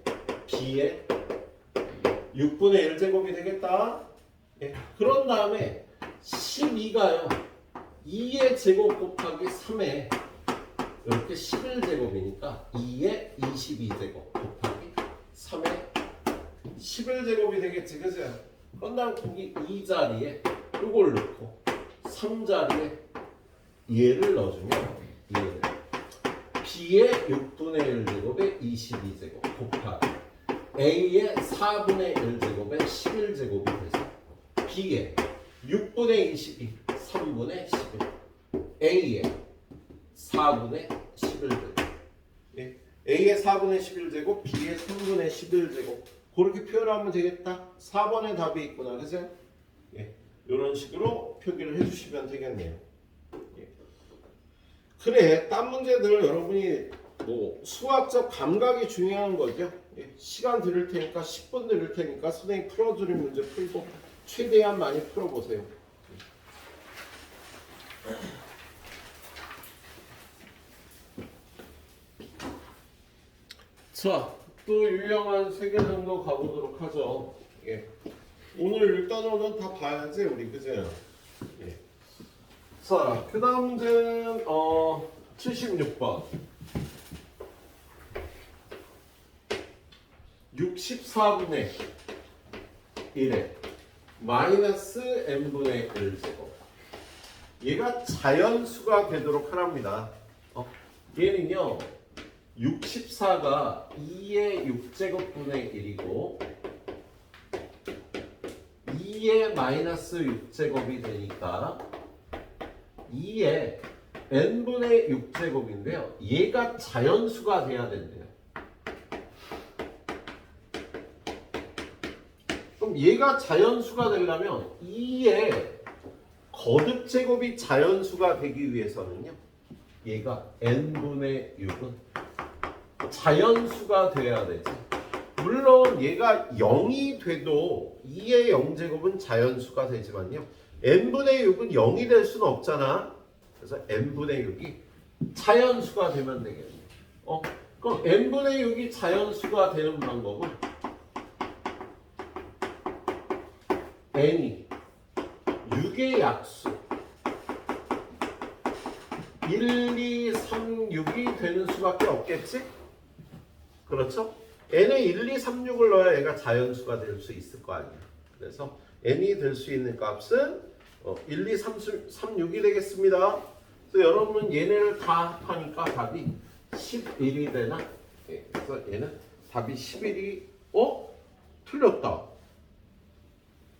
B의 6분의 1제곱이 되겠다. 그런 다음에 12가요 2의 제곱 곱하기 3에 이렇게 11제곱이니까 2의 22제곱 곱하기 3의 11제곱이 되겠지, 그죠? 그런 다음 거기 2자리에 이걸 넣고 3자리에 얘를 넣어주면 얘를 B의 6분의 1제곱에 22제곱 곱하기 A의 4분의 1제곱에 11제곱이 돼서 B의 6분의 22, 3분의 11. A의 4분의 11제곱. 예. A의 4분의 11제곱, B의 3분의 11제곱. 그렇게 표현하면 되겠다. 4번의 답이 있구나. 그죠? 예. 이런 식으로 표기를 해주시면 되겠네요. 예. 그래, 딴 문제들 여러분이 뭐 수학적 감각이 중요한 거죠. 예. 시간 드릴 테니까 10분 드릴 테니까 선생님 풀어드린 문제 풀고 최대한 많이 풀어보세요. 자, 또 유형한 3개 정도 가보도록 하죠. 예. 오늘 일단은 다 봐야지 우리 그죠? 예. 자, 그 다음 문제는 76번 64분의 1에 마이너스 n분의 1제곱. 얘가 자연수가 되도록 하랍니다. 얘는요 64가 2의 6제곱분의 1이고 2의 마이너스 6제곱이 되니까 2의 n분의 6제곱인데요. 얘가 자연수가 돼야 된대요. 그럼 얘가 자연수가 되려면 2의 거듭제곱이 자연수가 되기 위해서는요. 얘가 n분의 6은 자연수가 돼야 되지. 물론 얘가 0이 돼도 2의 0제곱은 자연수가 되지만요. n분의 6은 0이 될 수는 없잖아. 그래서 n분의 6이 자연수가 되면 되겠네. 그럼 n분의 6이 자연수가 되는 방법은 n이 6의 약수 1, 2, 3, 6이 되는 수밖에 없겠지? 그렇죠? n에 1, 2, 3, 6을 넣어야 얘가 자연수가 될 수 있을 거 아니야. 그래서 n이 될 수 있는 값은 1, 2, 3, 6이 되겠습니다. 그래서 여러분 얘네를 다 합하니까 답이 11이 되나? 예, 그래서 얘는 답이 11이 틀렸다.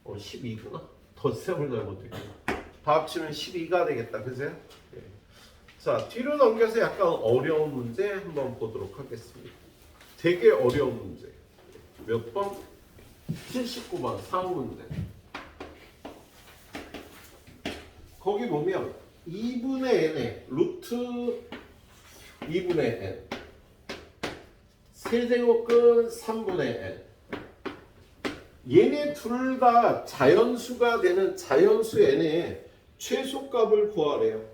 12구나. 덧셈을 잘못했구나. 다 합치면 12가 되겠다. 그죠? 예. 자, 뒤로 넘겨서 약간 어려운 문제 한번 보도록 하겠습니다. 되게 어려운 문제. 몇 번? 79번 상호 문제. 거기 보면 2분의 n에 루트 2분의 n 세제곱근 3분의 n. 얘네 둘 다 자연수가 되는 자연수 n의 최소값을 구하래요.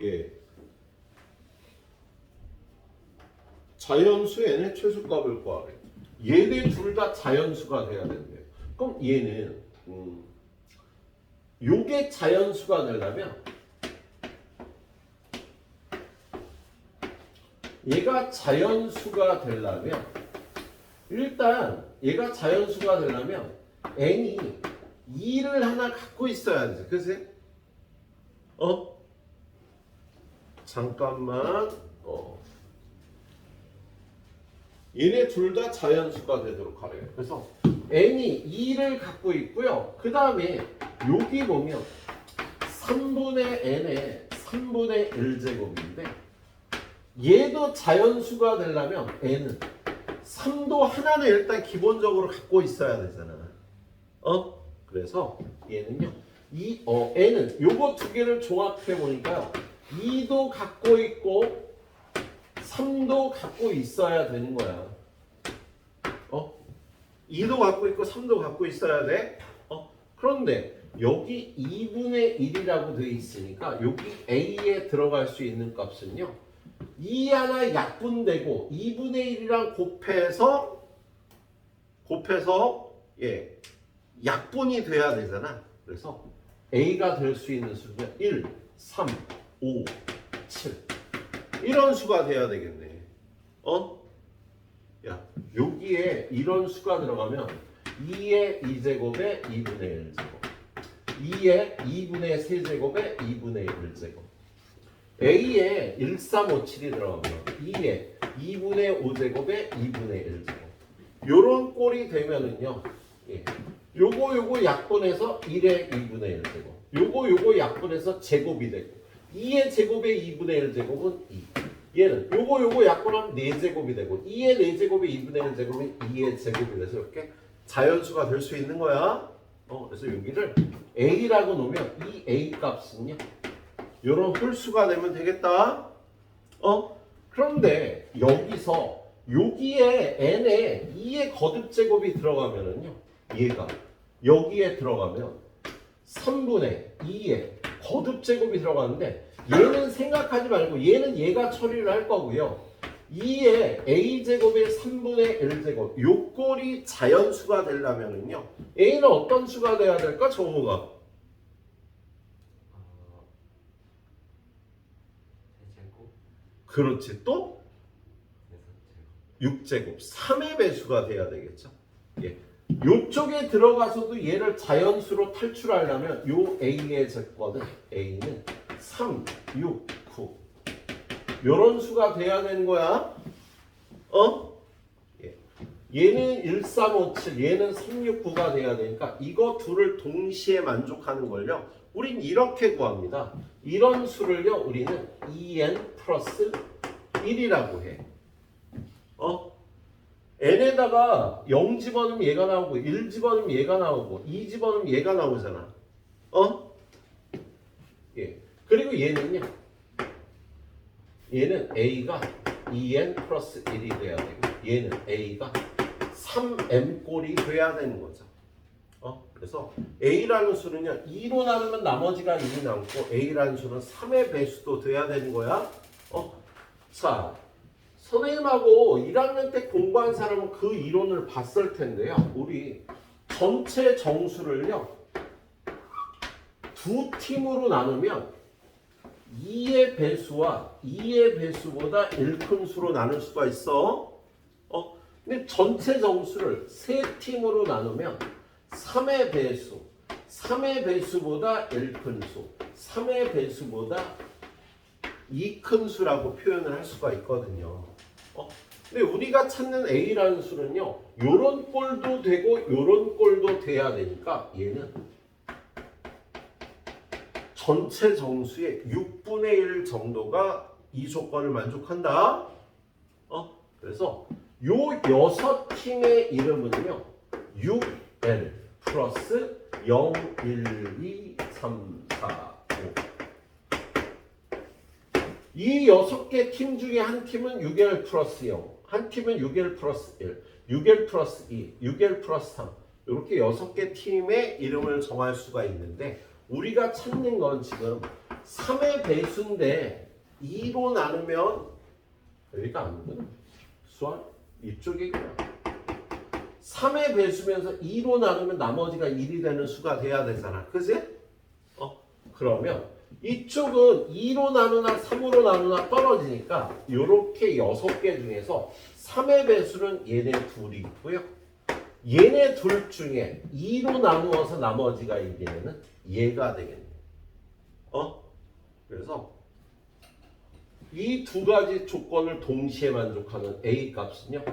예. 자연수 n의 최소값을 구하래요. 얘네 둘 다 자연수가 돼야 된대요. 그럼 얘는 요게 자연수가 되려면 얘가 자연수가 되려면 일단 얘가 자연수가 되려면 n이 2를 하나 갖고 있어야 돼. 그치? 잠깐만. 얘네 둘 다 자연수가 되도록 하래요. 그래서 n이 2를 갖고 있고요. 그 다음에 여기 보면 3분의 n의 3분의 1제곱인데 얘도 자연수가 되려면 n은 3도 하나는 일단 기본적으로 갖고 있어야 되잖아. 그래서 얘는요. n은 요거 두 개를 종합해 보니까 2도 갖고 있고 3도 갖고 있어야 되는 거야. 2도 갖고 있고 3도 갖고 있어야 돼. 그런데 여기 2분의 1이라고 되어 있으니까 여기 A에 들어갈 수 있는 값은요. 2 하나 약분되고 2분의 1이랑 곱해서 예, 약분이 돼야 되잖아. 그래서 A가 될 수 있는 수가 1, 3, 5, 7 이런 수가 돼야 되겠네. 야, 여기에 이런 수가 들어가면 2의 2제곱에 2분의 1제곱 2의 2분의 3제곱에 2분의 1제곱 A에 1357이 들어가면 2에 2분의 5제곱에 2분의 1제곱 요런 꼴이 되면은요. 예, 요거 약분해서 1의 2분의 1 제곱. 요거 약분해서 제곱이 되고 2의 제곱의 2분의 1 제곱은 2. 얘는 요거 약분하면 4제곱이 되고 2의 4제곱의 2분의 1 제곱이 2의 제곱이 돼서 이렇게 자연수가 될 수 있는 거야. 그래서 여기를 a라고 놓으면 이 a 값은요. 요런 홀수가 되면 되겠다. 그런데 여기서 여기에 n에 2의 거듭 제곱이 들어가면은요. 얘가 여기에 들어가면 3분의 2의 거듭 제곱이 들어가는데 얘는 생각하지 말고 얘는 얘가 처리를 할 거고요. 2의 a제곱의 3분의 1제곱 요 꼴이 자연수가 되려면은요. a는 어떤 수가 돼야 될까? 정우가. 세제곱 그렇지. 또 6제곱 3의 배수가 돼야 되겠죠. 예. 요쪽에 들어가서도 얘를 자연수로 탈출하려면 요 a의 제거는 a는 3, 6, 9 요런 수가 돼야 되는 거야. 예. 얘는 1357, 얘는 369가 돼야 되니까 이거 둘을 동시에 만족하는 걸요. 우린 이렇게 구합니다. 이런 수를요. 우리는 2n 플러스 1이라고 해. n에다가 0 집어넣으면 얘가 나오고 1 집어넣으면 얘가 나오고 2 집어넣으면 얘가 나오잖아. 예. 그리고 얘는요. 얘는 a가 2n 플러스 1이 돼야 되고 얘는 a가 3m 꼴이 돼야 되는 거죠. 그래서 a라는 수는요. 2로 나누면 나머지가 2이 남고 a라는 수는 3의 배수도 돼야 되는 거야. 자, 선생님하고 1학년 때 공부한 사람은 그 이론을 봤을 텐데요. 우리 전체 정수를요. 두 팀으로 나누면 2의 배수와 2의 배수보다 1 큰 수로 나눌 수가 있어. 근데 전체 정수를 세 팀으로 나누면 3의 배수, 3의 배수보다 1 큰 수, 3의 배수보다 2 큰 수라고 표현을 할 수가 있거든요. 근데 우리가 찾는 a라는 수는요. 요런 꼴도 되고 요런 꼴도 돼야 되니까 얘는 전체 정수의 6분의 1 정도가 이 조건을 만족한다. 그래서 요 6팀의 이름은요. 6L 플러스 0, 1, 2, 3, 4, 5 이 6개 팀 중에 한 팀은 6L 플러스 0, 한 팀은 6L 플러스 1, 6L 플러스 2, 6L 플러스 3 이렇게 6개 팀의 이름을 정할 수가 있는데 우리가 찾는 건 지금 3의 배수인데 2로 나누면 여기가 아니구나. 수학 이쪽이구나. 3의 배수면서 2로 나누면 나머지가 1이 되는 수가 돼야 되잖아. 그지? 그러면 이쪽은 2로 나누나 3으로 나누나 떨어지니까 이렇게 6개 중에서 3의 배수는 얘네 둘이 있고요. 얘네 둘 중에 2로 나누어서 나머지가 1이면 얘가 되겠네요. 그래서 이 두 가지 조건을 동시에 만족하는 A 값은요.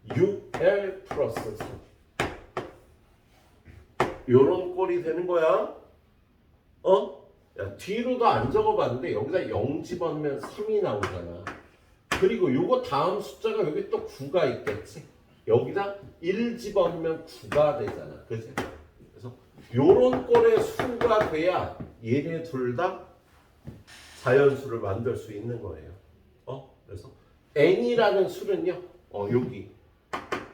6L 플러스 3 요런 꼴이 되는 거야. 야, 뒤로도 안 적어봤는데 여기다 0 집어넣으면 3이 나오잖아. 그리고 요거 다음 숫자가 여기 또 9가 있겠지. 여기다 1 집어넣으면 9가 되잖아. 그치? 그래서 요런 꼴의 수가 돼야 얘네 둘 다 자연수를 만들 수 있는 거예요. 그래서 n이라는 수는요. 여기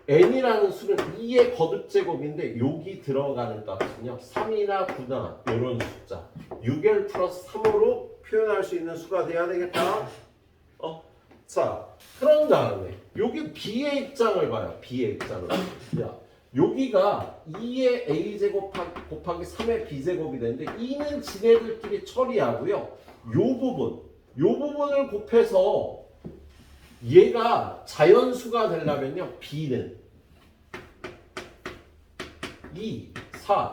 n이라는 수는 2의 거듭제곱인데 여기 들어가는 값은요 3이나 9나 이런 숫자 6L 플러스 3으로 표현할 수 있는 수가 돼야 되겠다. 자, 그런 다음에 여기 b의 입장을 봐요. b의 입장을. 야, 여기가 2의 a제곱 곱하기 3의 b제곱이 되는데 2는 지네들끼리 처리하고요. 요 부분을 곱해서 얘가 자연수가 되려면요. b는 2, 4,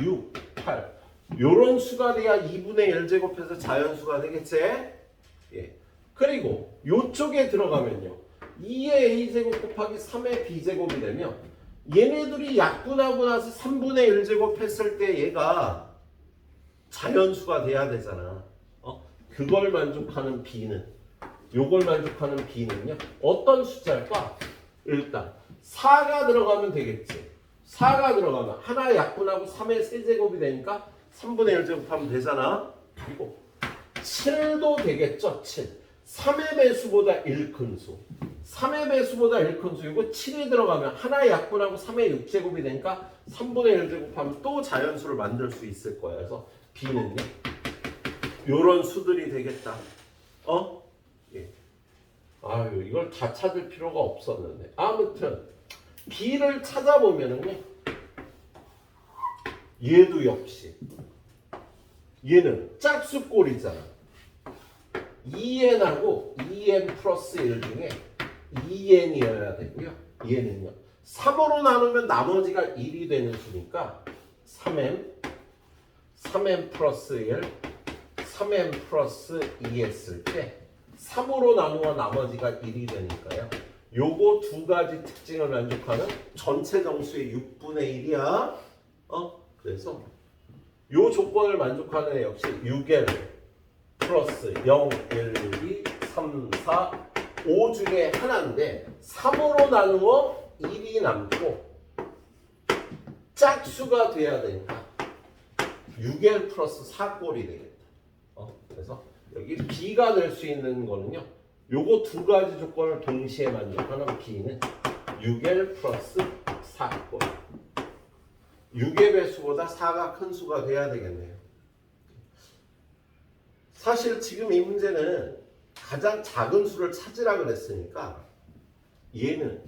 6, 8 요런 수가 돼야 2분의 1제곱해서 자연수가 되겠지? 예. 그리고 요쪽에 들어가면요. 2의 a제곱 곱하기 3의 b제곱이 되면 얘네들이 약분하고 나서 3분의 1제곱 했을 때 얘가 자연수가 돼야 되잖아. 그걸 만족하는 B는, 요걸 만족하는 B는요. 어떤 숫자일까? 일단 4가 들어가면 되겠지. 4가 들어가면 하나 약분하고 3의 세제곱이 되니까 3분의 1제곱 하면 되잖아. 그리고 7도 되겠죠. 7. 3의 배수보다 1 큰 수. 3의 배수보다 1 큰 수이고 7이 들어가면 하나 약분하고 3의 6제곱이 되니까 3분의 1제곱 하면 또 자연수를 만들 수 있을 거야. 그래서 B는요. 요런 수들이 되겠다. 예. 아유, 이걸 다 찾을 필요가 없었는데. 아무튼 B를 찾아보면은요. 얘도 역시 얘는 짝수꼴이잖아. 2n하고 2n 플러스 1 중에 2n이어야 되고요. 얘는요. 3으로 나누면 나머지가 1이 되는 수니까 3n 플러스 1, 3n 플러스 2 했을 때 3으로 나누어 나머지가 1이 되니까요. 요거 두 가지 특징을 만족하는 전체 정수의 6분의 1이야. 그래서 요 조건을 만족하는 애 역시 6L 플러스 0, 1, 2, 3, 4, 5 중에 하나인데 3으로 나누어 1이 남고 짝수가 돼야 되니까 6L 플러스 4꼴이 되겠다. 그래서 여기 B가 될 수 있는 거는요. 요거 두 가지 조건을 동시에 만족하는 B는 6L 플러스 4꼴. 6의 배수보다 4가 큰 수가 돼야 되겠네요. 사실 지금 이 문제는 가장 작은 수를 찾으라 그랬으니까 얘는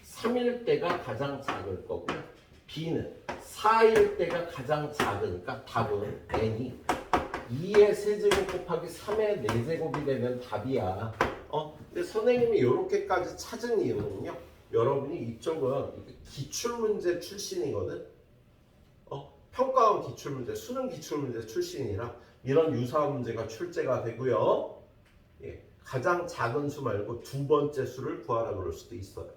3일 때가 가장 작을 거고요. B는 4일 때가 가장 작으니까 답은 n이 2의 세제곱 곱하기 3의 4제곱이 되면 답이야. 근데 선생님이 이렇게까지 찾은 이유는요. 여러분이 이쪽은 기출문제 출신이거든. 평가원 기출문제, 수능 기출문제 출신이라 이런 유사한 문제가 출제가 되고요. 예, 가장 작은 수 말고 두 번째 수를 구하라 그럴 수도 있어요.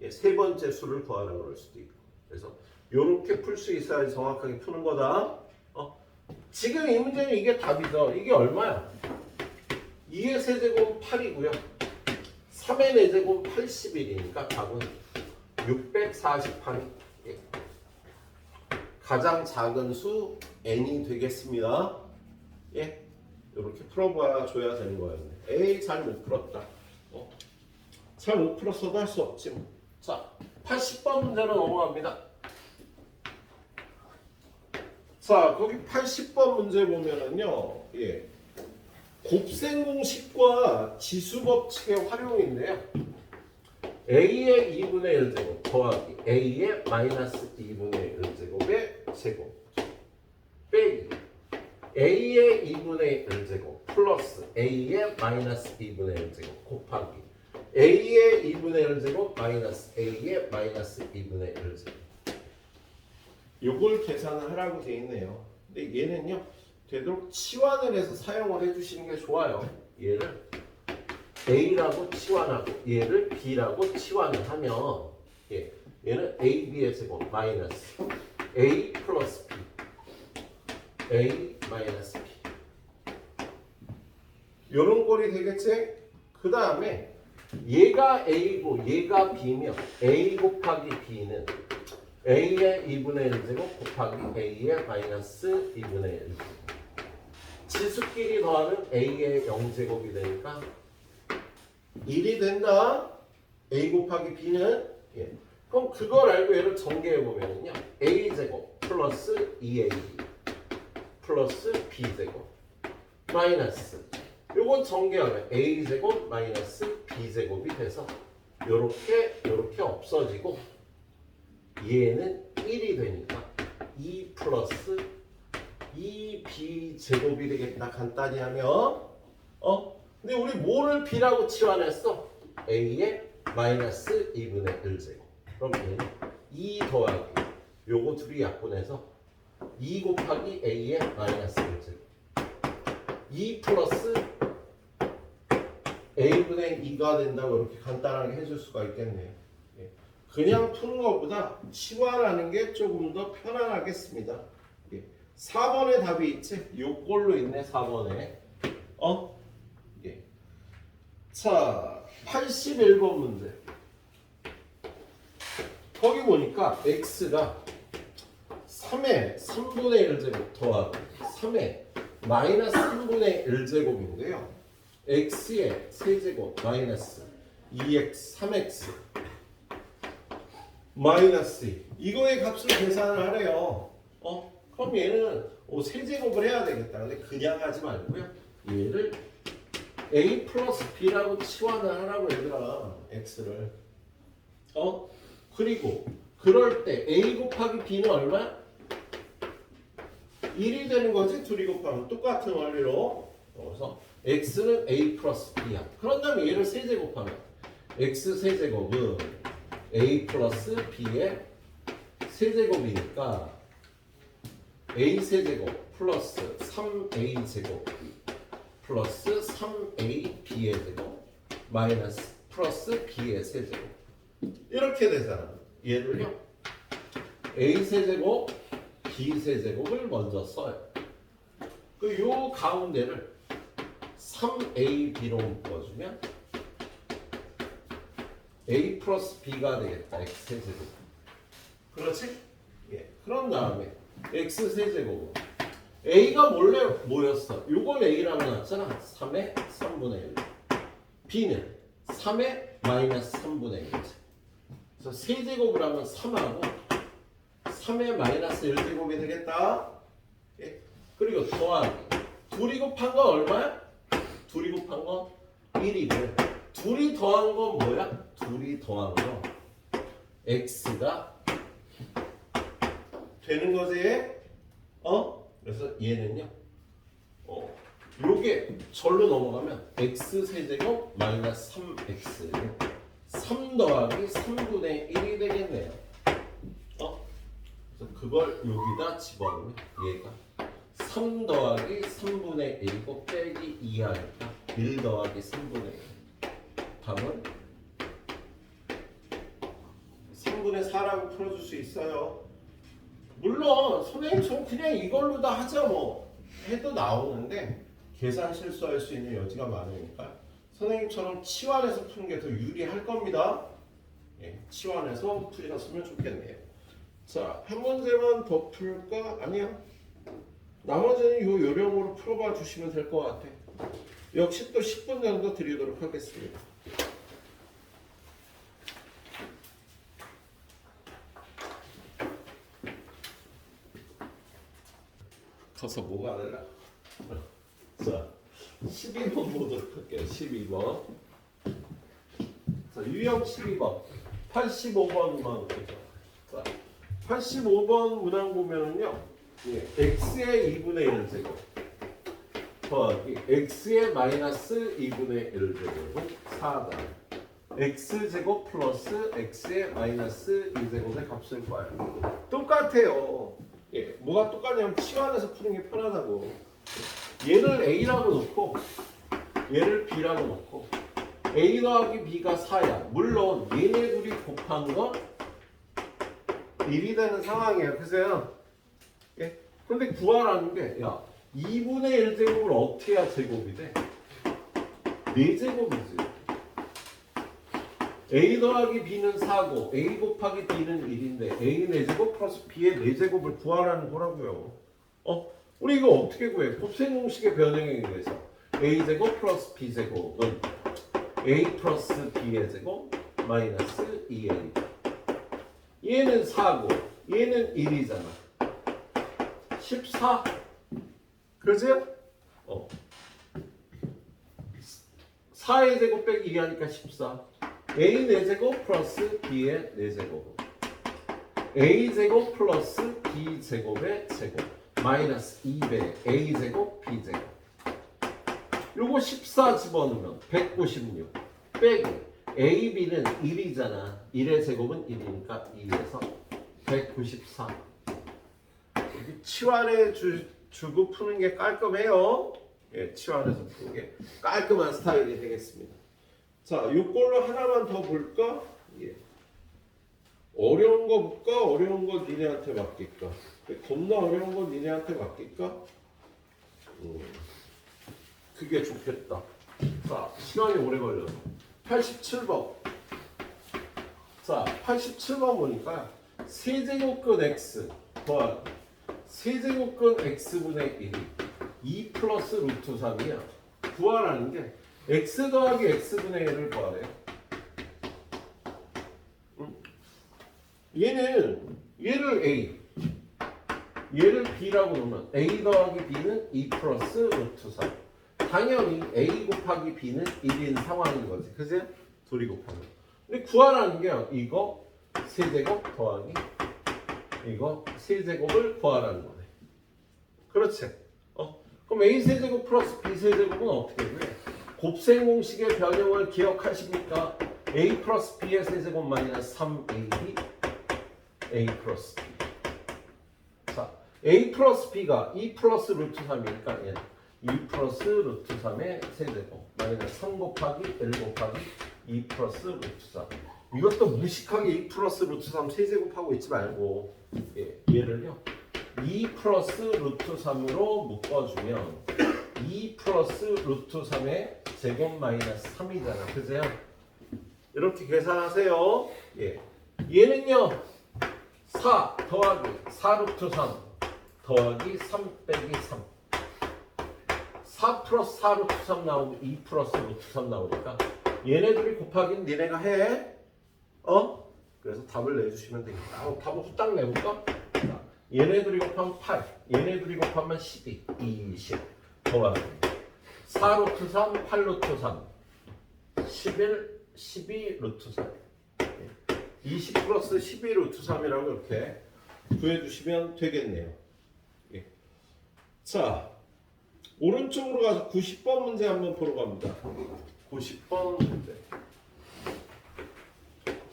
예, 세 번째 수를 구하라 그럴 수도 있고. 그래서 이렇게 풀 수 있어야지 정확하게 푸는 거다. 지금 이 문제는 이게 답이죠. 이게 얼마야? 2의 세제곱은 8이고요. 3의 4제곱은 81이니까 답은 648이 가장 작은 수 n이 되겠습니다. 예, 이렇게 풀어봐줘야 되는 거였네. 에이, 잘 못 풀었다. 잘 못 풀었어도 할 수 없지 뭐. 자, 80번 문제로 넘어갑니다. 자, 거기 80번 문제 보면은요, 예, 곱셈 공식과 지수 법칙의 활용인데요. A의 2분의 1제곱 더하기 A의 마이너스 2분의 1제곱의 제곱 빼기 A의 2분의 1제곱 플러스 A의 마이너스 2분의 1제곱 곱하기 A의 2분의 1제곱 마이너스 A의 마이너스 2분의 1제곱. 요걸 계산을 하라고 돼 있네요. 근데 얘는요, 되도록 치환을 해서 사용을 해주시는 게 좋아요. 얘를 A라고 치환하고 얘를 B라고 치환을 하면 얘는 AB의 제곱 마이너스 A 플러스 B A 마이너스 B 요런 꼴이 되겠지? 그 다음에 얘가 A고 얘가 B면 A 곱하기 B는 A의 2분의 1제곱 곱하기 A의 마이너스 2분의 1제곱 지수끼리 더하면 A의 0제곱이 되니까 1이 된다. A 곱하기 B는 그럼 그걸 알고 얘를 전개해보면요. A제곱 플러스 2AB 플러스 B제곱 마이너스 요건 전개하면 A제곱 마이너스 B제곱이 돼서 요렇게 없어지고 얘는 1이 되니까 2 플러스 2B제곱이 되겠다. 간단히 하면 근데 우리 뭐를 B라고 치환했어? A의 마이너스 2분의 1제곱. 그럼 얘는 2 더하기 요거 둘이 약분해서 2 곱하기 A의 마이너스 1제곱 2 플러스 A분의 2가 된다고 이렇게 간단하게 해줄 수가 있겠네요. 그냥 푸는 것보다 치환하는 게 조금 더 편안하겠습니다. 4번에 답이 있지? 요꼴로 있네 4번에. 예. 자 81번 문제. 거기 보니까 x가 3의 3분의 1제곱 더하기 3의 마이너스 3분의 1제곱인데요. x의 세제곱 마이너스 2x 3x 마이너스 2. 이거의 값을 계산을 하래요. 그럼 얘는 세제곱을 해야 되겠다. 근데 그냥 하지 말고요. 얘를 a 플러스 b라고 치환을 하라고 얘들아. x를. 그리고 그럴 때 a 곱하기 b는 얼마? 1이 되는 거지. 둘이 곱하면 똑같은 원리로. 그래서 x는 a 플러스 b야. 그런 다음에 얘를 세제곱하면 x 세제곱은 a 플러스 b의 세제곱이니까 a 세제곱 플러스 3a 제곱 플러스 3a b의 제곱 마이너스 플러스 b의 세제곱 이렇게 되잖아. 얘를요 a 세제곱 b 세제곱을 먼저 써요. 요 가운데를 3ab로 묶어주면 a 플러스 b가 되겠다. x 세제곱. 그렇지? 예. 그런 다음에 x 세제곱은 a가 원래 뭐였어? 요걸 a라고 놨잖아. 3의 3분의 1. b는 3의 마이너스 3분의 1이지. 그래서 세제곱을 하면 3하고 3의 마이너스 1제곱이 되겠다. 예. 그리고 더하기. 둘이 곱한 건 얼마야? 둘이 곱한 건 1이고 둘이 더한 건 뭐야? 둘이 더한 건 x가 되는 거지? 그래서 얘는요. 요게 절로 넘어가면 x 세제곱 마이너스 3x 3 더하기 3분의 1이 되겠네요. 그래서 그걸 여기다 집어넣으면 얘가 3 더하기 3분의 1 빼기 2 하니까 1 더하기 3분의 1. 답은 3분의 4라고 풀어줄 수 있어요. 물론 선생님처럼 그냥 이걸로 다 하자 뭐 해도 나오는데 계산 실수할 수 있는 여지가 많으니까 선생님처럼 치환해서 푸는 게 더 유리할 겁니다. 예, 치환해서 푸셨으면 좋겠네요. 자, 한 문제만 더 풀까? 아니야. 나머지는 요 요령으로 풀어봐 주시면 될 것 같아. 역시 또 10분 정도 드리도록 하겠습니다. 가서 뭐가 달라? 자, 12번 보도록 할게요. 12번. 자, 유형 12번. 85번만 보죠. 자, 85번 문항 보면은요. 예, x의 2분의 1제곱 더하기 x의 마이너스 2분의 1제곱은 4다. x제곱 플러스 x의 마이너스 2제곱의 값을 구해요. 똑같아요. 예, 뭐가 똑같냐면 치환해서 푸는 게 편하다고. 얘를 a라고 놓고 얘를 b라고 놓고 a 더하기 b가 4야. 물론 얘네 둘이 곱한 건 1이 되는 상황이야. 그죠? 예? 근데 구하라는 게, 야, 2분의 1제곱을 어떻게 해야 제곱이 돼? 4제곱이지. a 더하기 b는 4고, a 곱하기 b는 1인데, a 4제곱 플러스 b의 4제곱을 구하라는 거라고요. 우리 이거 어떻게 구해? 곱셈 공식의 변형에 의해서 a제곱 플러스 b제곱은 a 플러스 b의 제곱 마이너스 2a. 얘는 4고, 얘는 1이잖아. 14. 그지? 4의 제곱 빼기 2 하니까 14. a 4제곱 플러스 b의 4제곱. a 제곱 플러스 b 제곱의 제곱. 마이너스 2배 a 제곱 b 제곱. 요거 14 집어넣으면 196. 빼기 a, b는 1이잖아. 1의 제곱은 1이니까 2에서 194. 치환해 주고 푸는 게 깔끔해요. 예, 치환해서 푸는 게 깔끔한 스타일이 되겠습니다. 자, 요걸로 하나만 더 볼까? 예. 어려운 거 볼까? 어려운 거 니네한테 맡길까? 겁나 어려운 거 니네한테 맡길까? 그게 좋겠다. 자, 시간이 오래 걸려서 87번. 자, 87번 보니까 세제곱근 x 더하기 세제곱근 x분의 1이 2 플러스 루트 3이야. 구하라는 게 x 더하기 x분의 1을 구하래요. 얘를 a, 얘를 b라고 놓으면 a 더하기 b는 2 플러스 루트 3. 당연히 a 곱하기 b는 1인 상황인 거지. 그지? 둘이 곱하면. 근데 구하라는 게 이거 세제곱 더하기 이거 세제곱을 구하라는 거네. 그렇지? 그럼 a 세제곱 플러스 b 세제곱은 어떻게 돼? 곱셈 공식의 변형을 기억하십니까? a 플러스 b의 세제곱 마이너스 3ab a 플러스 b. 자, a 플러스 b가 2 플러스 루트 3이니까 얘는 2 플러스 루트 3의 세제곱 마이너스 3 곱하기 1 곱하기 2 플러스 루트 3. 이것도 무식하게 2 플러스 루트 3 세제곱하고 있지 말고 얘를요 2 플러스 루트 3으로 묶어주면 2 플러스 루트 3의 제곱 마이너스 3이잖아. 그죠? 이렇게 계산하세요. 얘는요 4 더하기 4 루트 3 더하기 3 빼기 3. 4 플러스 4 루트 3 나오고 2 플러스 루트 3 나오니까 얘네들이 곱하기는 니네가 해. 그래서 답을 내주시면 되겠다. 답을 후딱 내볼까? 자, 얘네들이 곱하면 8, 얘네들이 곱하면 12, 20 더하기 4 루트 3, 8 루트 3 11, 12 루트 3 20 플러스 12 루트 3이라고 이렇게 구해주시면 되겠네요. 자, 오른쪽으로 가서 90번 문제 한번 보러 갑니다. 90번 문제.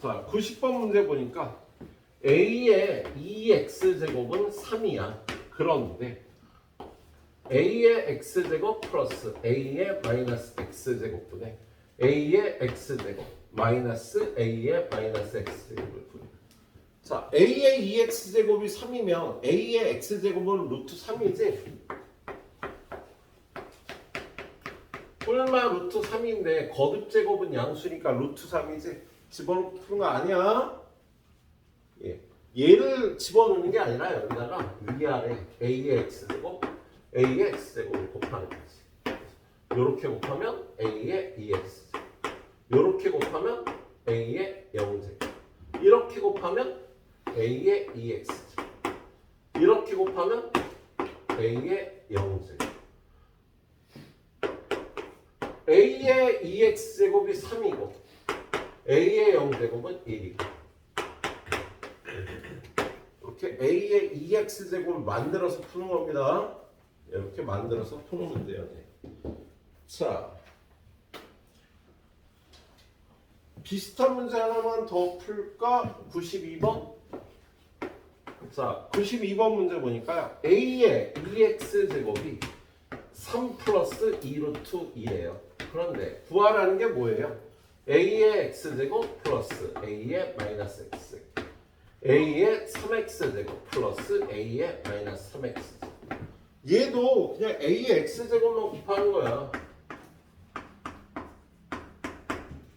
자, 90번 문제 보니까 a의 2x제곱은 3이야. 그런데 a의 x제곱 플러스 a의 마이너스 x제곱분의 a의 x제곱 마이너스 a의 마이너스 x제곱을 구해요. 자, a의 2x제곱이 3이면 a의 x제곱은 루트 3이지? 뿔마 루트 3인데 거듭제곱은 양수니까 루트 3이지? 집어넣고 푸는 거 아니야? 얘를 집어넣는 게 아니라 여기다가 위아래 a의 x제곱, a의 x제곱을 곱하는 거지. 요렇게 곱하면 a의 2x, 요렇게 곱하면 a의 0제곱, 이렇게 곱하면 a의 2x, 이렇게 곱하면 a의 0제곱. a의 2x제곱이 3이고 a의 0제곱은 1이고 이렇게 a의 2x제곱을 만들어서 푸는 겁니다. 이렇게 만들어서 푸는 문제예요. 자, 비슷한 문제 하나만 더 풀까? 92번. 자, 92번 문제 보니까 a의 2x제곱이 3 플러스 2루트 2예요. 그런데 구하라는 게 뭐예요? a의 x제곱 플러스 a의 마이너스 x, a의 3x제곱 플러스 a의 마이너스 3x제곱. 얘도 그냥 a의 x제곱만 곱하는 거야.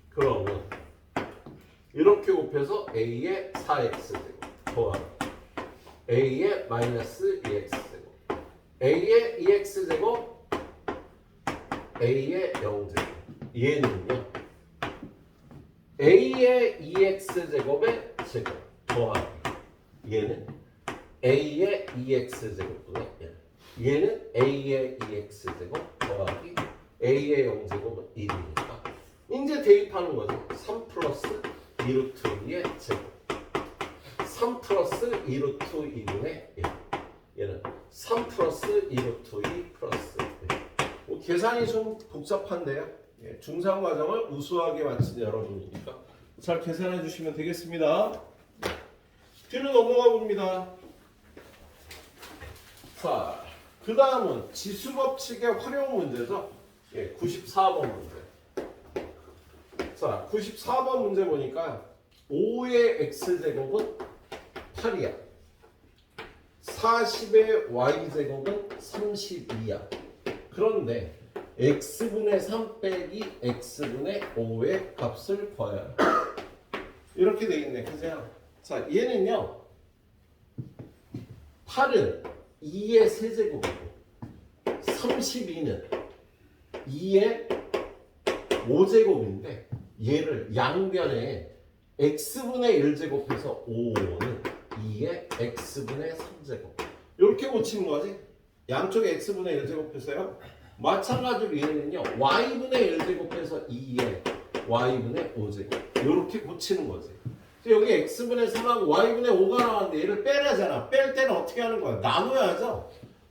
그러면 이렇게 곱해서 a의 4x제곱 더하기 a의 마이너스 2x제곱, a의 2x제곱, a의 0제곱. 얘는요 a의 2x제곱의 제곱 더하기 얘는 a의 2x제곱분의 1, 얘는 a의 2x제곱 더하기 a의 0제곱은 1이니까 이제 대입하는 거죠. 3 플러스 2루트 2의 제곱, 3 플러스 2루트 2분의 1, 얘는 3 플러스 2루트 2 플러스 1. 계산이 좀 복잡한데요. 중상 과정을 우수하게 마친 여러분이니까 잘 계산해 주시면 되겠습니다. 뒤로 넘어가 봅니다. 자, 그 다음은 지수법칙의 활용 문제죠. 94번 문제. 자, 94번 문제 보니까 5의 x제곱은 8이야. 40의 y제곱은 32야. 그런데 x분의 3 빼기 x분의 5의 값을 구해야 해. 이렇게 되겠네. 그죠? 자, 얘는요. 8은 2의 세제곱이고 32는 2의 5제곱인데 얘를 양변에 x분의 1제곱해서 5는 2의 x분의 3제곱 이렇게 고치는 거지. 양쪽에 x분의 1제곱해서요. 마찬가지로 얘는요. y분의 1제곱해서 2의 y분의 5제곱 이렇게 고치는 거지. 여기 x분의 3하고 y분의 5가 나왔는데 얘를 빼라잖아. 뺄 때는 어떻게 하는 거야? 나눠야죠.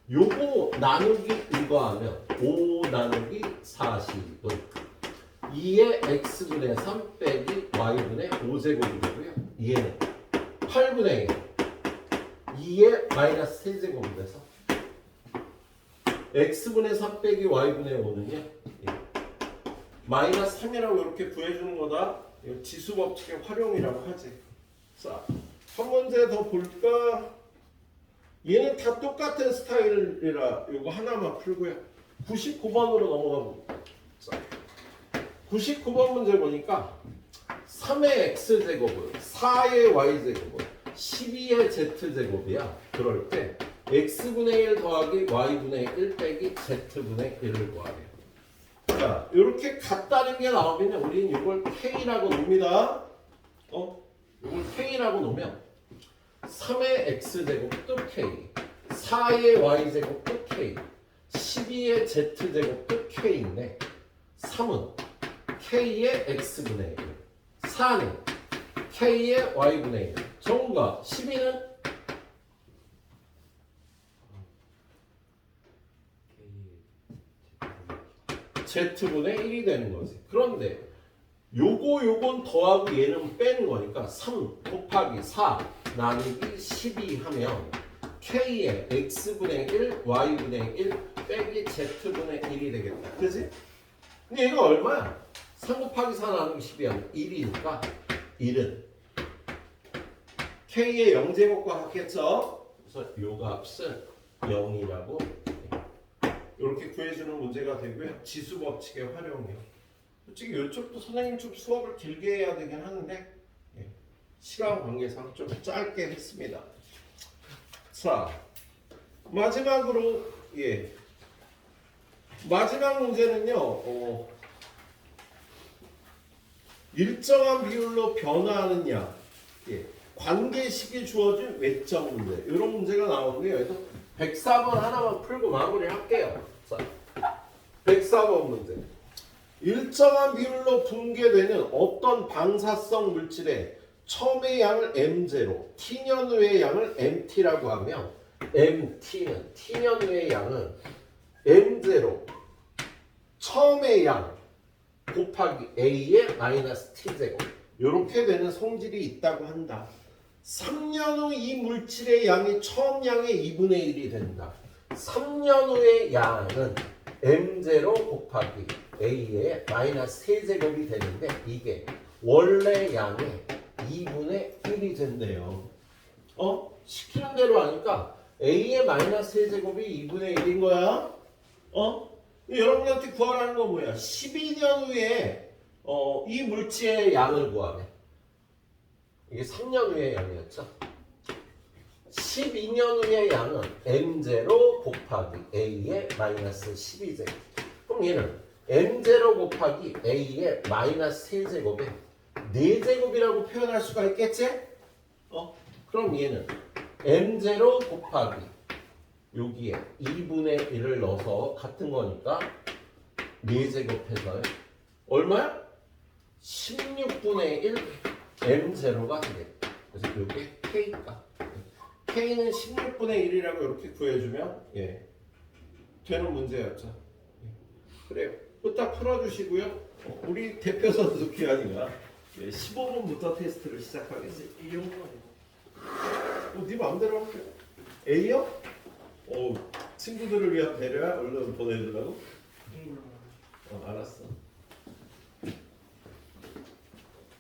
요거 나누기 이거 하면 5 나누기 40은 2의 x분의 3 빼기 y분의 5제곱이 되고요. 얘는 8분의 1 2의 마이너스 3제곱이 돼서 x분의 3 빼기 y분의 5는요. 마이너스 3이라고 이렇게 구해주는 거다. 이거 지수법칙의 활용이라고 하지. 자, 한 문제 더 볼까? 얘는 다 똑같은 스타일이라 이거 하나만 풀고요. 99번으로 넘어가 볼게요. 자, 99번 문제 보니까 3의 x제곱은 4의 y제곱은 12의 z제곱이야. 그럴 때 x분의 1 더하기 y분의 1 빼기 z분의 1을 구하래요. 자, 이렇게 같다는 게 나오면 우리는 이걸 k라고 놉니다. 이걸 k라고 놓으면 3의 x제곱도 k, 4의 y제곱도 k, 12의 z제곱도 k인데 3은 k의 x분의 1, 4는 k의 y분의 1, 정우가 12는 z분의 1이 되는 거지. 그런데 요건 더하고 얘는 빼는 거니까 3 곱하기 4 나누기 12 하면 k의 x분의 1, y분의 1 빼기 z분의 1이 되겠다. 그지? 근데 얘가 얼마야? 3 곱하기 4 나누기 12 하면 1이니까 1은 k의 0제곱과 같겠죠? 그래서 요 값은 0이라고 이렇게 구해주는 문제가 되고요. 지수법칙의 활용이요. 솔직히 이쪽도 선생님 좀 수업을 길게 해야 되긴 하는데 시간 관계상 좀 짧게 했습니다. 자, 마지막으로 마지막 문제는요. 일정한 비율로 변화하는 양 관계식이 주어진 외적 문제 이런 문제가 나오는데요. 그래서 104번 하나만 풀고 마무리할게요. 자, 104번 문제. 일정한 비율로 붕괴되는 어떤 방사성 물질의 처음의 양을 m제로, t년 후의 양을 mt라고 하면 mt는 t년 후의 양은 m제로 처음의 양 곱하기 a의 마이너스 t제곱 이렇게 되는 성질이 있다고 한다. 3년 후 이 물질의 양이 처음 양의 2분의 1이 된다. 3년 후의 양은 m제로 곱하기 a의 마이너스 세제곱이 되는데 이게 원래 양의 2분의 1이 된대요. 시키는 대로 하니까 a의 마이너스 세제곱이 2분의 1인 거야. 여러분한테 구하라는 건 뭐야? 12년 후에 이 물질의 양을 구하래. 이게 3년 후의 양이었죠. 12년 후의 양은 m제로 곱하기 a의 마이너스 12제곱. 그럼 얘는 m제로 곱하기 a의 마이너스 3제곱에 4제곱이라고 표현할 수가 있겠지? 그럼 얘는 m제로 곱하기 여기에 2분의 1을 넣어서 같은 거니까 4제곱해서요. 얼마야? 16분의 1 m제로가 되겠다. 그래서 이게 k가 k는 16분의 1이라고 이렇게 구해주면 되는 문제였죠. 그래요. 딱 풀어주시고요. 우리 대표 선수 기한이가 15분부터 테스트를 시작하겠습니다. 이 정도 아니고 네 마음대로 할게요. A요? 친구들을 위한 배려야 얼른 보내주려고? 이 정도로 알았어.